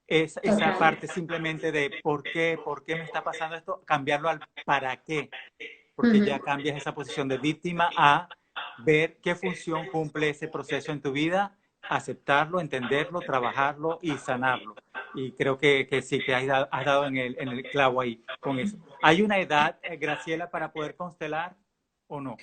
Es esa Total. parte simplemente de por qué me está pasando esto, cambiarlo al para qué, porque Ujú. ya cambias esa posición de víctima a ver qué función cumple ese proceso en tu vida, aceptarlo, entenderlo, trabajarlo y sanarlo. Y creo que sí, que has dado en el clavo ahí con eso. ¿Hay una edad, Graciela, para poder constelar o no?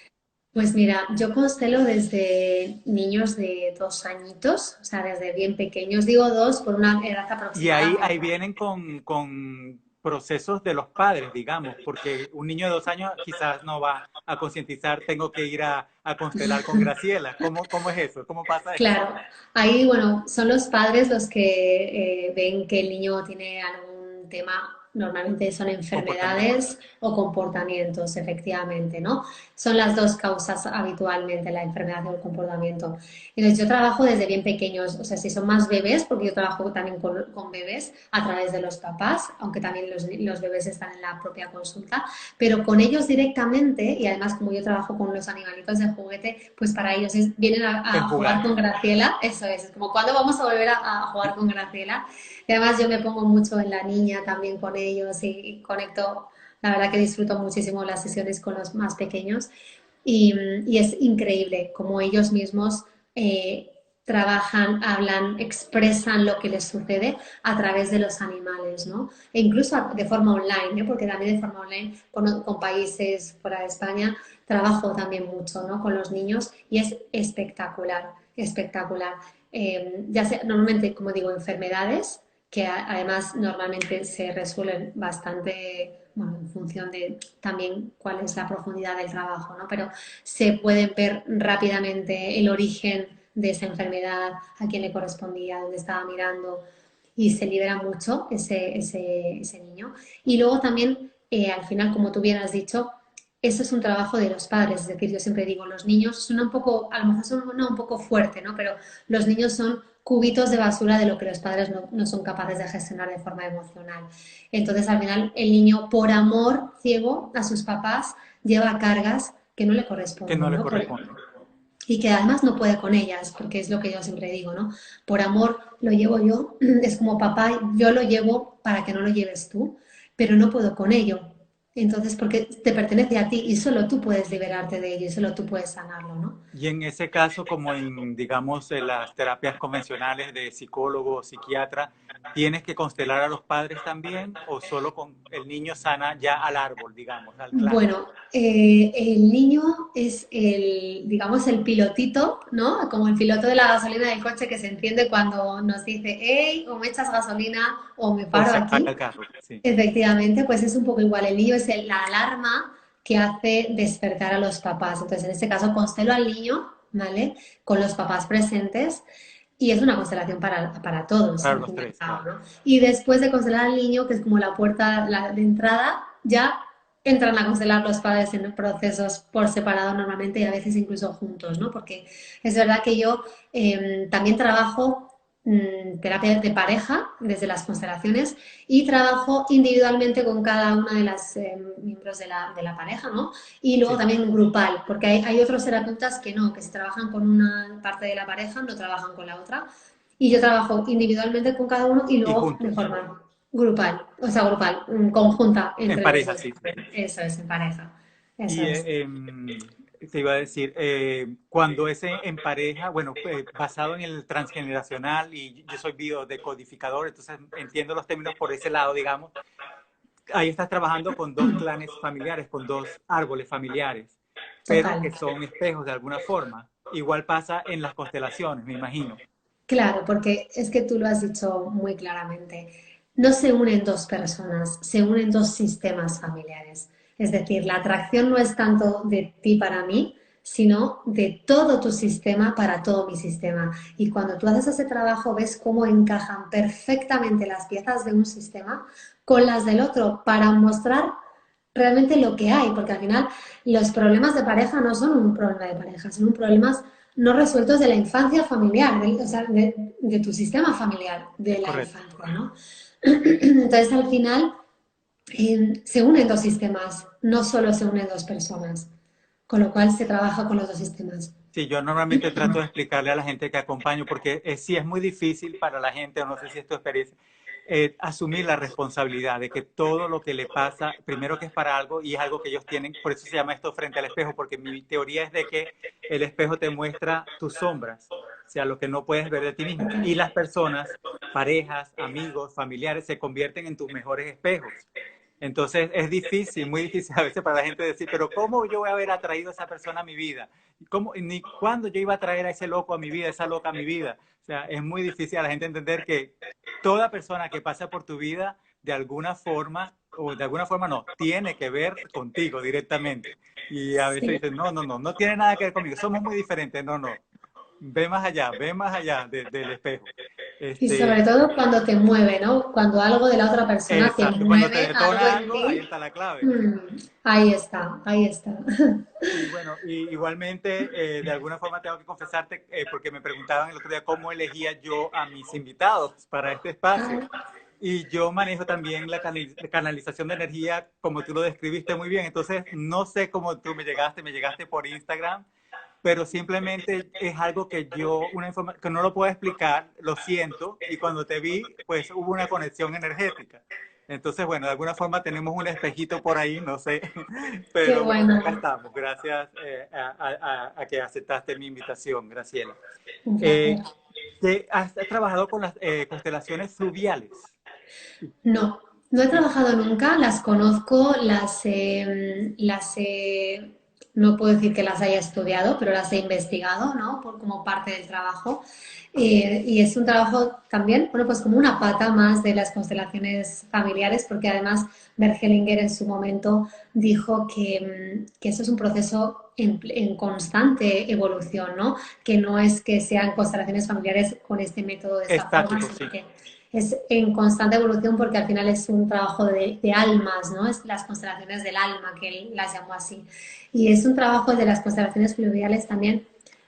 Pues mira, yo constelo desde niños de 2 añitos, o sea, desde bien pequeños. Digo dos por una edad Y aproximada. ahí vienen con procesos de los padres, digamos, porque un niño de 2 años quizás no va a concientizar, tengo que ir a constelar con Graciela. ¿Cómo es eso? ¿Cómo pasa eso? Claro, ahí, bueno, son los padres los que ven que el niño tiene algún tema, normalmente son Comportamiento. enfermedades o comportamientos, efectivamente, ¿no? Son las dos causas habitualmente, la enfermedad o el comportamiento. Entonces, yo trabajo desde bien pequeños, o sea, si son más bebés, porque yo trabajo también con bebés a través de los papás, aunque también los bebés están en la propia consulta, pero con ellos directamente, y además como yo trabajo con los animalitos de juguete, pues para ellos vienen En a jugar jugar. con Graciela, eso es como cuando vamos a volver a jugar con Graciela. Y además yo me pongo mucho en la niña también con ellos y conecto, la verdad que disfruto muchísimo las sesiones con los más pequeños y, y es increíble como ellos mismos trabajan, hablan, expresan lo que les sucede a través de los animales, ¿no? E incluso de forma online, ¿eh? Porque también de forma online con países fuera de España trabajo también mucho, ¿no? Con los niños y es espectacular, espectacular. Ya sea, normalmente, como digo, enfermedades que además normalmente se resuelven bastante, bueno, en función de también cuál es la profundidad del trabajo, ¿no? Pero se puede ver rápidamente el origen de esa enfermedad, a quién le correspondía, dónde estaba mirando. y se libera mucho ese niño. Y luego también, al final, como tú bien has dicho, eso es un trabajo de los padres, es decir, yo siempre digo, los niños son un poco, a lo mejor son un poco fuerte, ¿no? Pero los niños son cubitos de basura de lo que los padres no son capaces de gestionar de forma emocional. Entonces, al final, el niño, por amor ciego a sus papás, lleva cargas que no le que no corresponden, le ¿no? corresponde. Y que además no puede con ellas, porque es lo que yo siempre digo, ¿no? Por amor lo llevo yo, es como papá, yo lo llevo para que no lo lleves tú, pero no puedo con ello. Entonces, porque te pertenece a ti y solo tú puedes liberarte de ello y solo tú puedes sanarlo, ¿no? Y en ese caso, como en, digamos, en las terapias convencionales de psicólogo o psiquiatra, ¿tienes que constelar a los padres también o solo con el niño sana ya al árbol, digamos, al claro? Bueno, el niño es el, digamos, el pilotito, ¿no? Como el piloto de la gasolina del coche que se enciende cuando nos dice, hey, o me echas gasolina o me O paro se apaga aquí. el carro, sí. Efectivamente, pues es un poco igual. El niño es la alarma que hace despertar a los papás. Entonces, en este caso, constelo al niño, ¿vale? Con los papás presentes. Y es una constelación para todos, Para al los fin y al tres, cabo, claro. ¿no? Y después de constelar al niño, que es como la puerta de entrada, ya entran a constelar los padres en procesos por separado normalmente y a veces incluso juntos, ¿no? Porque es verdad que yo también trabajo terapia de pareja desde las constelaciones y trabajo individualmente con cada una de las miembros de la pareja, ¿no? Y luego Sí, también grupal, porque hay otros terapeutas que no, que si trabajan con una parte de la pareja no trabajan con la otra. Y yo trabajo individualmente con cada uno y y luego de juntos, forma grupal, o sea, grupal, conjunta en entre los pareja, dos. sí. Eso es, en pareja. Eso Y es. te iba a decir, cuando es en pareja, bueno, basado en el transgeneracional y yo soy biodecodificador, entonces entiendo los términos por ese lado, digamos, ahí estás trabajando con dos clanes familiares, con dos árboles familiares, pero Total. que son espejos de alguna forma. Igual pasa en las constelaciones, me imagino. Claro, porque es que tú lo has dicho muy claramente. No se unen dos personas, se unen dos sistemas familiares. Es decir, la atracción no es tanto de ti para mí, sino de todo tu sistema para todo mi sistema. Y cuando tú haces ese trabajo, ves cómo encajan perfectamente las piezas de un sistema con las del otro para mostrar realmente lo que hay, porque al final los problemas de pareja no son un problema de pareja, son un problemas no resueltos de la infancia familiar, o sea, de tu sistema familiar de la Correcto. infancia, ¿no? Entonces, al final, se unen dos sistemas, no solo se unen dos personas, con lo cual se trabaja con los dos sistemas. Sí, yo normalmente trato de explicarle a la gente que acompaño, porque sí es muy difícil para la gente, o no sé si es tu experiencia, asumir la responsabilidad de que todo lo que le pasa, primero que es para algo y es algo que ellos tienen, por eso se llama esto frente al espejo, porque mi teoría es de que el espejo te muestra tus sombras, o sea, lo que no puedes ver de ti mismo. Y las personas, parejas, amigos, familiares, se convierten en tus mejores espejos. Entonces es difícil, muy difícil a veces para la gente decir, pero ¿cómo yo voy a haber atraído a esa persona a mi vida? ¿Cómo, ni cuándo yo iba a traer a ese loco a mi vida, esa loca a mi vida? O sea, es muy difícil a la gente entender que toda persona que pasa por tu vida, de alguna forma, o de alguna forma no, tiene que ver contigo directamente. Y a veces Sí. dicen, no, no, no, no tiene nada que ver conmigo, somos muy diferentes. No, no, ve más allá del espejo. Y sobre Este, todo cuando te mueve, ¿no? Cuando algo de la otra persona te exacto, cuando te mueve algo detona en algo, ahí ti, está la clave. mm, ahí está, ahí está. Y bueno, y igualmente, de alguna forma tengo que confesarte, porque me preguntaban el otro día cómo elegía yo a mis invitados para este espacio. Ah, Y yo manejo también la canalización de energía, como tú lo describiste muy bien. Entonces, no sé cómo tú me llegaste por Instagram, pero simplemente es algo que yo, una información que no lo puedo explicar, lo siento, y cuando te vi, pues hubo una conexión energética. Entonces, bueno, de alguna forma tenemos un espejito por ahí, no sé, qué pero bueno, acá bueno, estamos. Gracias a que aceptaste mi invitación, Graciela. un placer. Eh, ¿Has trabajado con las constelaciones fluviales? No, no he Sí. trabajado nunca, las conozco, no puedo decir que las haya estudiado, pero las he investigado, ¿no? Como parte del trabajo. Y es un trabajo también, bueno, pues como una pata más de las constelaciones familiares, porque además Bergelinger en su momento dijo que eso es un proceso en constante evolución, ¿no? Que no es que sean constelaciones familiares con este método de esta forma, Estático, sino sí. que es en constante evolución porque al final es un trabajo de almas, ¿no? Es las constelaciones del alma, que él las llamó así. Y es un trabajo de las constelaciones fluviales también,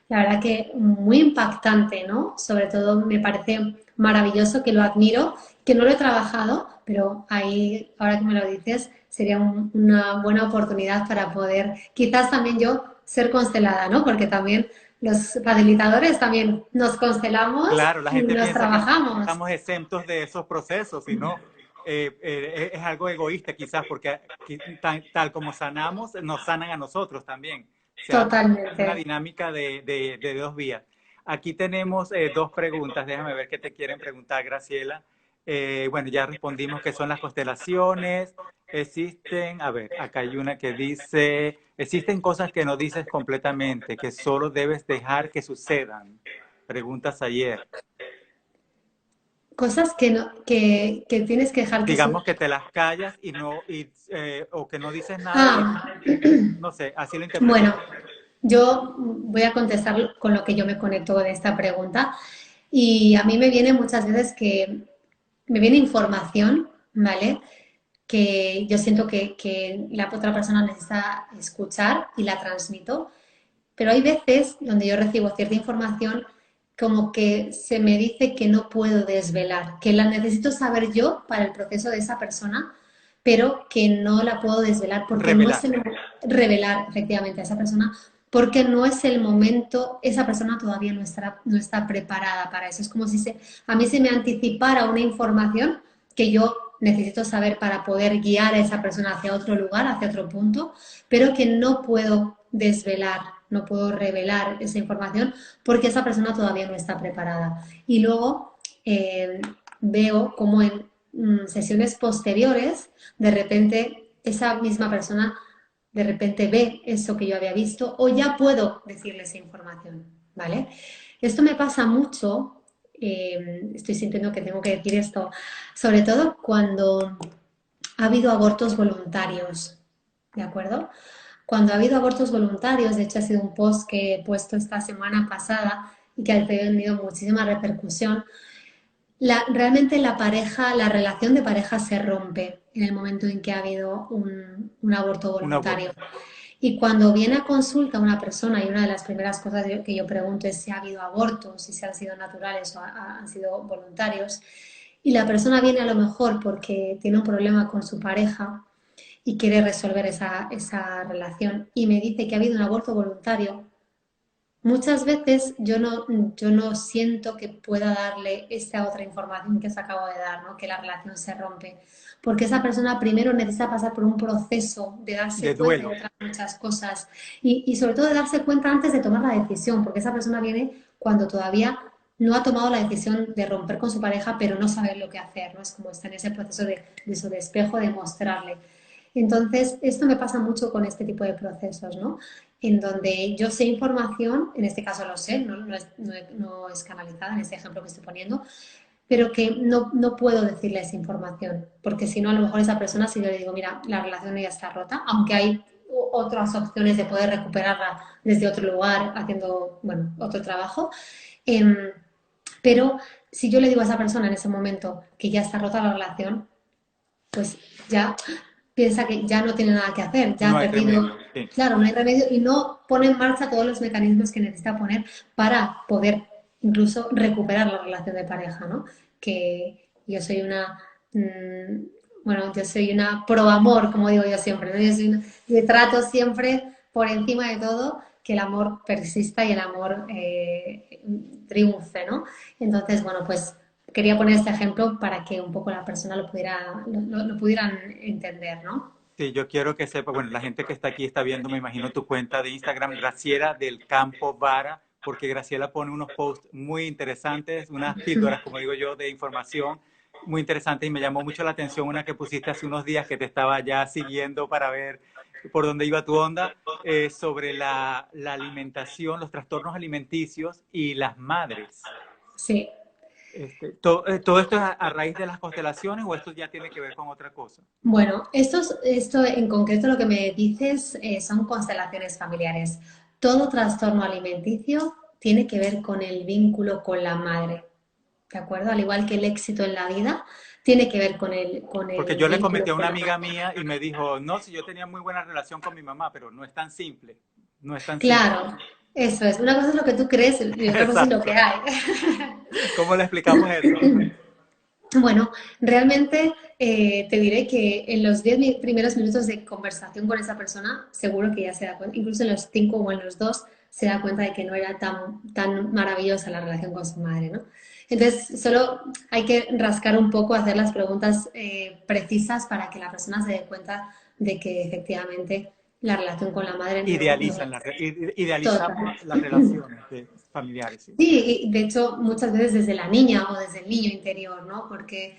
la verdad que muy impactante, ¿no? Sobre todo me parece maravilloso, que lo admiro, que no lo he trabajado, pero ahí, ahora que me lo dices, sería una buena oportunidad para poder, quizás también yo, ser constelada, ¿no? Porque también los facilitadores también nos constelamos Claro, la y gente nos piensa que trabajamos. estamos exentos de esos procesos y no. Es algo egoísta quizás porque tal como sanamos, nos sanan a nosotros también. O sea, es una Totalmente. dinámica de dos vías. Aquí tenemos dos preguntas. Déjame ver qué te quieren preguntar, Graciela. Bueno, ya respondimos qué son las constelaciones. Existen, a ver, acá hay una que dice, existen cosas que no dices completamente, que solo debes dejar que sucedan. Preguntas ayer. Cosas que, no, que tienes que dejar que... Digamos que te las callas y no, o que no dices nada y Ah, no sé, así lo interpreto bueno, yo. yo voy a contestar con lo que yo me conecto de esta pregunta. Y a mí me viene muchas veces que me viene información, ¿vale? Que yo siento que la otra persona necesita escuchar y la transmito. Pero hay veces donde yo recibo cierta información como que se me dice que no puedo desvelar, que la necesito saber yo para el proceso de esa persona, pero que no la puedo desvelar porque no es Revelar. el revelar efectivamente a esa persona, porque no es el momento, esa persona todavía no está preparada para eso. Es como si a mí se me anticipara una información que yo necesito saber para poder guiar a esa persona hacia otro lugar, hacia otro punto, pero que no puedo desvelar, no puedo revelar esa información porque esa persona todavía no está preparada. Y luego veo como en sesiones posteriores, de repente esa misma persona de repente ve eso que yo había visto o ya puedo decirle esa información, ¿vale? Esto me pasa mucho, estoy sintiendo que tengo que decir esto, sobre todo cuando ha habido abortos voluntarios, ¿de acuerdo? Cuando ha habido abortos voluntarios, de hecho ha sido un post que he puesto esta semana pasada y que ha tenido muchísima repercusión, realmente la pareja, la relación de pareja se rompe en el momento en que ha habido un aborto Un aborto. voluntario. Y cuando viene a consulta una persona, y una de las primeras cosas que yo pregunto es si ha habido abortos, si se han sido naturales o han sido voluntarios, y la persona viene a lo mejor porque tiene un problema con su pareja y quiere resolver esa relación y me dice que ha habido un aborto voluntario, muchas veces yo no siento que pueda darle esta otra información que os acabo de dar, ¿no? Que la relación se rompe. Porque esa persona primero necesita pasar por un proceso de darse De cuenta de duelo. otras muchas cosas y sobre todo de darse cuenta antes de tomar la decisión, porque esa persona viene cuando todavía no ha tomado la decisión de romper con su pareja, pero no sabe lo que hacer, ¿no? Es como está en ese proceso de su despejo, de mostrarle. Entonces, esto me pasa mucho con este tipo de procesos, ¿no? En donde yo sé información, en este caso lo sé, no es canalizada en este ejemplo que estoy poniendo, pero que no puedo decirle esa información, porque si no, a lo mejor esa persona, si yo le digo, mira, la relación ya está rota, aunque hay otras opciones de poder recuperarla desde otro lugar, haciendo, bueno, otro trabajo, eh, pero si yo le digo a esa persona en ese momento que ya está rota la relación, pues ya piensa que ya no tiene nada que hacer, ya No ha hay perdido, remedio. Sí. claro, no hay remedio y no pone en marcha todos los mecanismos que necesita poner para poder incluso recuperar la relación de pareja, ¿no? Que yo soy una, bueno, yo soy una pro amor, como digo yo siempre, ¿no? Yo trato siempre por encima de todo que el amor persista y el amor triunfe, ¿no? Entonces, bueno, pues quería poner este ejemplo para que un poco la persona lo pudieran entender, ¿no? Sí, yo quiero que sepa, bueno, la gente que está aquí está viendo, me imagino, tu cuenta de Instagram, Graciela del Campo Vara, porque Graciela pone unos posts muy interesantes, unas píldoras, como digo yo, de información muy interesantes y me llamó mucho la atención una que pusiste hace unos días que te estaba ya siguiendo para ver por dónde iba tu onda, sobre la alimentación, los trastornos alimenticios y las madres. Sí. ¿Todo esto es a raíz de las constelaciones o esto ya tiene que ver con otra cosa? Bueno, esto en concreto lo que me dices son constelaciones familiares. Todo trastorno alimenticio tiene que ver con el vínculo con la madre. ¿de acuerdo? Al igual que el éxito en la vida tiene que ver con Porque el yo le vínculo comenté a con una la amiga madre. mía y me dijo, no, si yo tenía muy buena relación con mi mamá, pero no es tan simple, no es tan simple. Claro, eso es. Una cosa es lo que tú crees y otra cosa es lo que Exacto. hay. ¿Cómo le explicamos eso? Bueno, realmente te diré que en los 10 primeros minutos de conversación con esa persona, seguro que ya se da cuenta, incluso en los 5 o en los 2, se da cuenta de que no era tan maravillosa la relación con su madre, ¿no? Entonces, solo hay que rascar un poco, hacer las preguntas precisas para que la persona se dé cuenta de que efectivamente la relación con la madre no Idealizan es idealizamos total. las relaciones familiares, sí. Sí, y de hecho muchas veces desde la niña o desde el niño interior, ¿no? Porque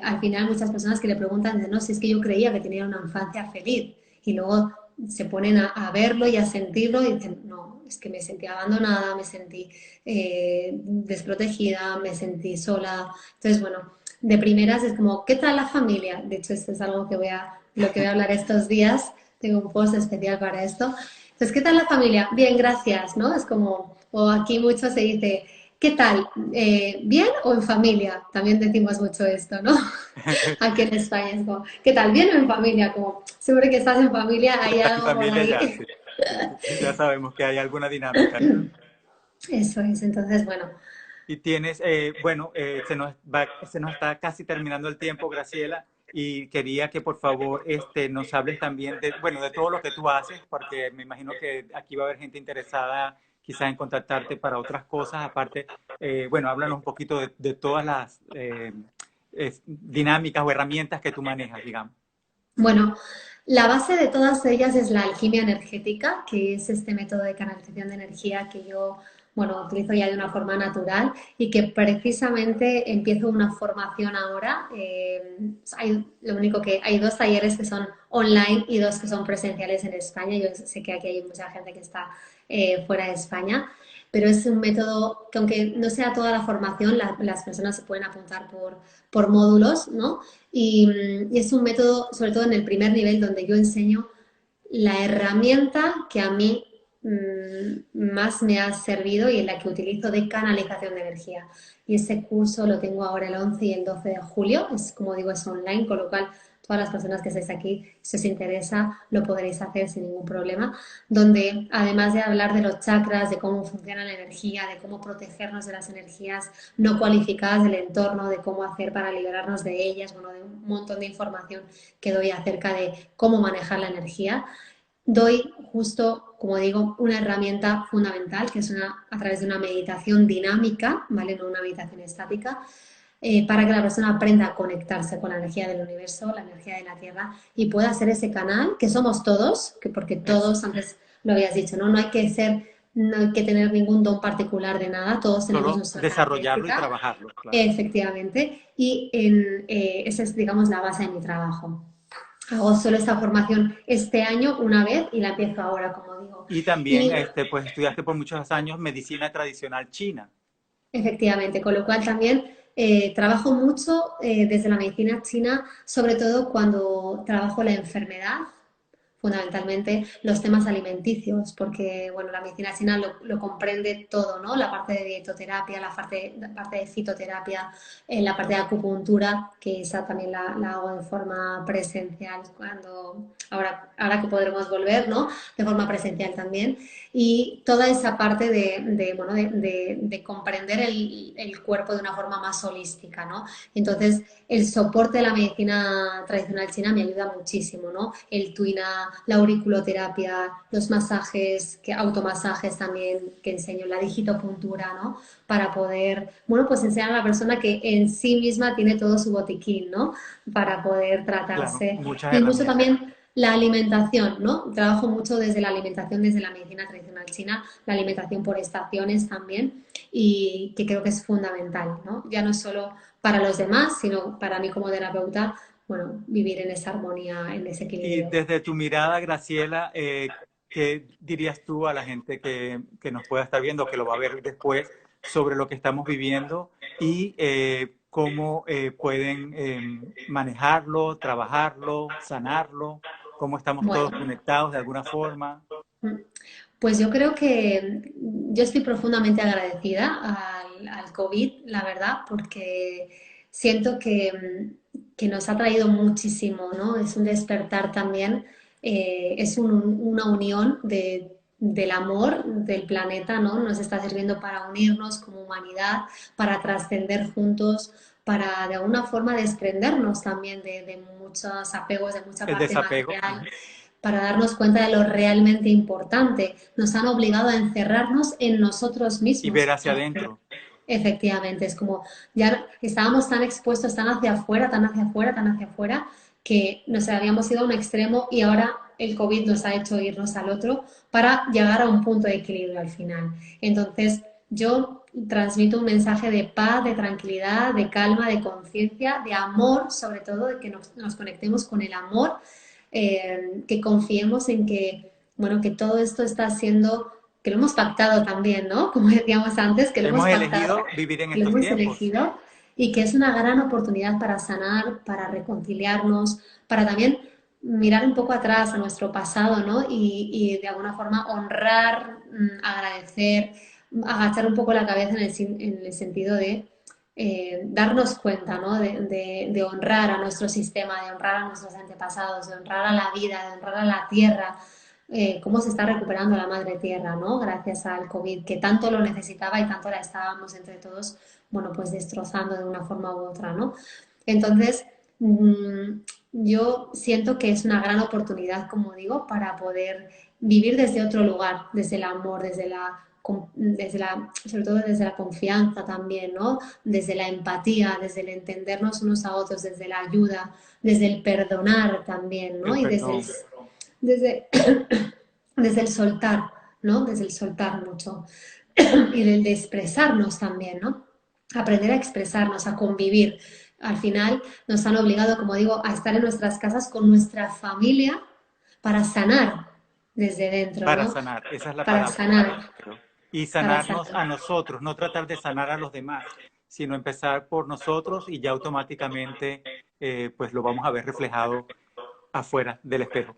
al final muchas personas que le preguntan, dicen, no, si es que yo creía que tenía una infancia feliz y luego se ponen a verlo y a sentirlo y dicen, no, es que me sentí abandonada, me sentí desprotegida, me sentí sola. Entonces, bueno, de primeras es como, ¿qué tal la familia? De hecho, esto es algo lo que voy a hablar estos días, tengo un post especial para esto. Entonces, ¿qué tal la familia? Bien, gracias, ¿no? Es como, o aquí mucho se dice, ¿qué tal? ¿Bien o en familia? También decimos mucho esto, ¿no? Aquí en España es como, ¿qué tal? ¿Bien o en familia? Como, seguro que estás en familia, Si hay estás en algo por familia ya, ahí. sí. Ya sabemos que hay alguna dinámica ahí. Eso es, entonces, bueno, Y tienes, bueno, se nos está casi terminando el tiempo, Graciela, y quería que por favor nos hables también de, bueno, de todo lo que tú haces, porque me imagino que aquí va a haber gente interesada quizás en contactarte para otras cosas. Aparte, bueno, háblanos un poquito de todas las dinámicas o herramientas que tú manejas, digamos. bueno, la base de todas ellas es la alquimia energética, que es este método de canalización de energía que yo, bueno, utilizo ya de una forma natural y que precisamente empiezo una formación ahora. Lo único que hay 2 talleres que son online y 2 que son presenciales en España. Yo sé que aquí hay mucha gente que está fuera de España, pero es un método que aunque no sea toda la formación, las personas se pueden apuntar por módulos, ¿no? Y es un método, sobre todo en el primer nivel, donde yo enseño la herramienta que a mí más me ha servido y en la que utilizo de canalización de energía. Y ese curso lo tengo ahora el 11 y el 12 de julio, es como digo, es online, con lo cual todas las personas que estáis aquí, si os interesa, lo podréis hacer sin ningún problema, donde además de hablar de los chakras, de cómo funciona la energía, de cómo protegernos de las energías no cualificadas del entorno, de cómo hacer para liberarnos de ellas, bueno, de un montón de información que doy acerca de cómo manejar la energía, doy justo, como digo, una herramienta fundamental, que es a través de una meditación dinámica, ¿vale? No una meditación estática, para que la persona aprenda a conectarse con la energía del universo, la energía de la Tierra, y pueda ser ese canal que somos todos, porque Eso. todos, antes lo habías dicho, ¿no? No hay que tener ningún don particular de nada, todos tenemos Solo nuestra desarrollarlo y característica, trabajarlo, claro. efectivamente, y esa es, digamos, la base de mi trabajo. Hago solo esta formación este año una vez y la empiezo ahora, como digo. Y también, Y pues estudiaste por muchos años medicina tradicional china. efectivamente, con lo cual también trabajo mucho desde la medicina china, sobre todo cuando trabajo la enfermedad, fundamentalmente los temas alimenticios, porque bueno, la medicina china lo comprende todo, ¿no? La parte de dietoterapia, la parte de fitoterapia, la parte de acupuntura, que esa también la hago de forma presencial ahora que podremos volver, ¿no? De forma presencial también. Y toda esa parte bueno, de comprender el cuerpo de una forma más holística, ¿no? Entonces, el soporte de la medicina tradicional china me ayuda muchísimo, ¿no? El tuina, la auriculoterapia, los masajes, automasajes también que enseño, la digitopuntura, ¿no? Para poder, bueno, pues enseñar a la persona que en sí misma tiene todo su botiquín, ¿no? Para poder Claro, tratarse. muchas Y mucho herramientas. también la alimentación, ¿no? Trabajo mucho desde la alimentación, desde la medicina tradicional china, la alimentación por estaciones también, y que creo que es fundamental, ¿no? Ya no solo para los demás, sino para mí como terapeuta, bueno, vivir en esa armonía, en ese Y equilibrio. desde tu mirada, Graciela, ¿qué dirías tú a la gente que nos pueda estar viendo, que lo va a ver después, sobre lo que estamos viviendo y cómo pueden manejarlo, trabajarlo, sanarlo, cómo estamos todos Bueno, conectados de alguna forma? Pues yo creo que yo estoy profundamente agradecida al COVID, la verdad, porque siento que nos ha traído muchísimo, ¿no? Es un despertar también, es una unión del amor del planeta, ¿no? Nos está sirviendo para unirnos como humanidad, para trascender juntos, para de alguna forma desprendernos también de muchos apegos, de mucha El parte desapego. material, para darnos cuenta de lo realmente importante. Nos han obligado a encerrarnos en nosotros Y mismos. ver hacia adentro. Efectivamente, es como ya estábamos tan expuestos, tan hacia afuera, tan hacia afuera, tan hacia afuera, que nos habíamos ido a un extremo y ahora el COVID nos ha hecho irnos al otro para llegar a un punto de equilibrio al final. Entonces, yo transmito un mensaje de paz, de tranquilidad, de calma, de conciencia, de amor, sobre todo, de que nos conectemos con el amor, que confiemos en que, bueno, que todo esto está siendo, que lo hemos pactado también, ¿no? Como decíamos antes, que lo hemos Hemos pactado, elegido vivir en que lo estos hemos tiempos. elegido y que es una gran oportunidad para sanar, para reconciliarnos, para también mirar un poco atrás a nuestro pasado, ¿no? Y de alguna forma honrar, agradecer, agachar un poco la cabeza en el sentido de darnos cuenta, ¿no? De honrar a nuestro sistema, de honrar a nuestros antepasados, de honrar a la vida, de honrar a la tierra, cómo se está recuperando la madre tierra, ¿no? Gracias al COVID, que tanto lo necesitaba y tanto la estábamos entre todos, bueno, pues destrozando de una forma u otra, ¿no? Entonces, yo siento que es una gran oportunidad, como digo, para poder vivir desde otro lugar, desde el amor, sobre todo desde la confianza también, ¿no? Desde la empatía, desde el entendernos unos a otros, desde la ayuda, desde el perdonar también, ¿no? El Y perdón. desde, desde el soltar, ¿no? Desde el soltar mucho. Y del de expresarnos también, ¿no? Aprender a expresarnos, a convivir. Al final nos han obligado, como digo, a estar en nuestras casas con nuestra familia para sanar desde dentro, Para ¿no? sanar. Esa es la Para palabra. sanar, Creo. Y para sanarnos a sanar. nosotros, no tratar de sanar a los demás, sino empezar por nosotros y ya automáticamente pues lo vamos a ver reflejado afuera del espejo.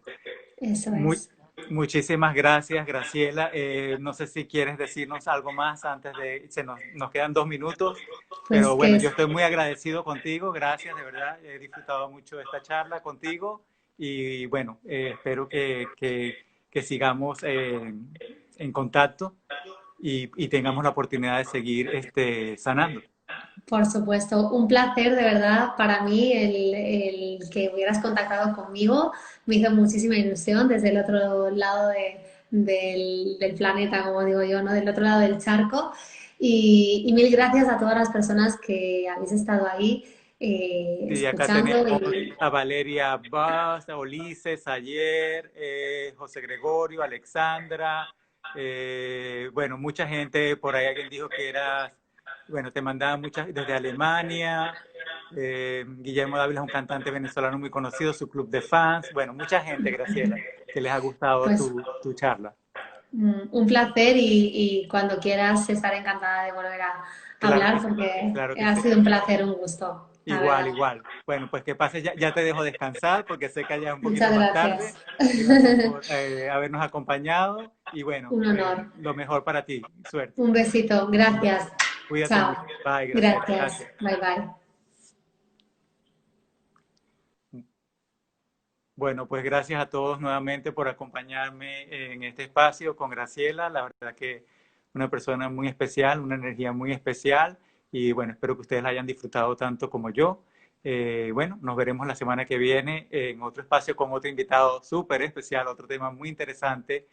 Eso Muy, es. muchísimas gracias, Graciela. No sé si quieres decirnos algo más antes de... nos quedan 2 minutos, Pues pero bueno, que yo estoy muy agradecido contigo. Gracias, de verdad. He disfrutado mucho de esta charla contigo y bueno, espero que sigamos en contacto y tengamos la oportunidad de seguir sanando. por supuesto, un placer de verdad para mí el que hubieras contactado conmigo. Me hizo muchísima ilusión desde el otro lado del planeta, como digo yo, ¿no? Del otro lado del charco. Y mil gracias a todas las personas que habéis estado ahí Sí, acá escuchando. tenemos a Valeria Vaz, a Ulises, ayer, José Gregorio, Alexandra, bueno, mucha gente, por ahí alguien dijo que eras, bueno, te mandaban muchas, desde Alemania, Guillermo Dávila es un cantante venezolano muy conocido, su club de fans, bueno, mucha gente, Graciela, que les ha gustado Pues tu charla. un placer y cuando quieras estaré encantada de volver a Claro que hablar sí, porque claro que ha sí. sido un placer, un gusto, la Igual, verdad. igual. Bueno, pues que pases, ya te dejo descansar porque sé que ya es un poquito Muchas más gracias. tarde. Gracias por habernos acompañado y bueno, Un honor. lo mejor para ti. Suerte. Un besito. Gracias. Cuídate Chao. mucho. Bye, Graciela. Gracias. Gracias. Bye bye. Bueno, pues gracias a todos nuevamente por acompañarme en este espacio con Graciela. La verdad que una persona muy especial, una energía muy especial y bueno, espero que ustedes la hayan disfrutado tanto como yo. Bueno, nos veremos la semana que viene en otro espacio con otro invitado súper especial, otro tema muy interesante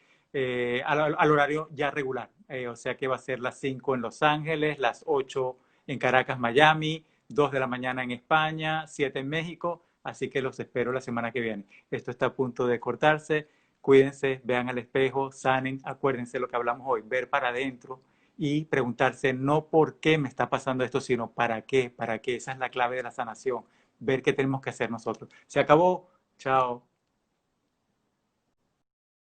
al horario ya regular. O sea que va a ser las 5 en Los Ángeles, las 8 en Caracas, Miami, 2 de la mañana en España, 7 en México. Así que los espero la semana que viene. Esto está a punto de cortarse. Cuídense, vean al espejo, sanen, acuérdense lo que hablamos hoy, ver para adentro y preguntarse no por qué me está pasando esto, sino para qué. Esa es la clave de la sanación, ver qué tenemos que hacer nosotros. Se acabó, chao.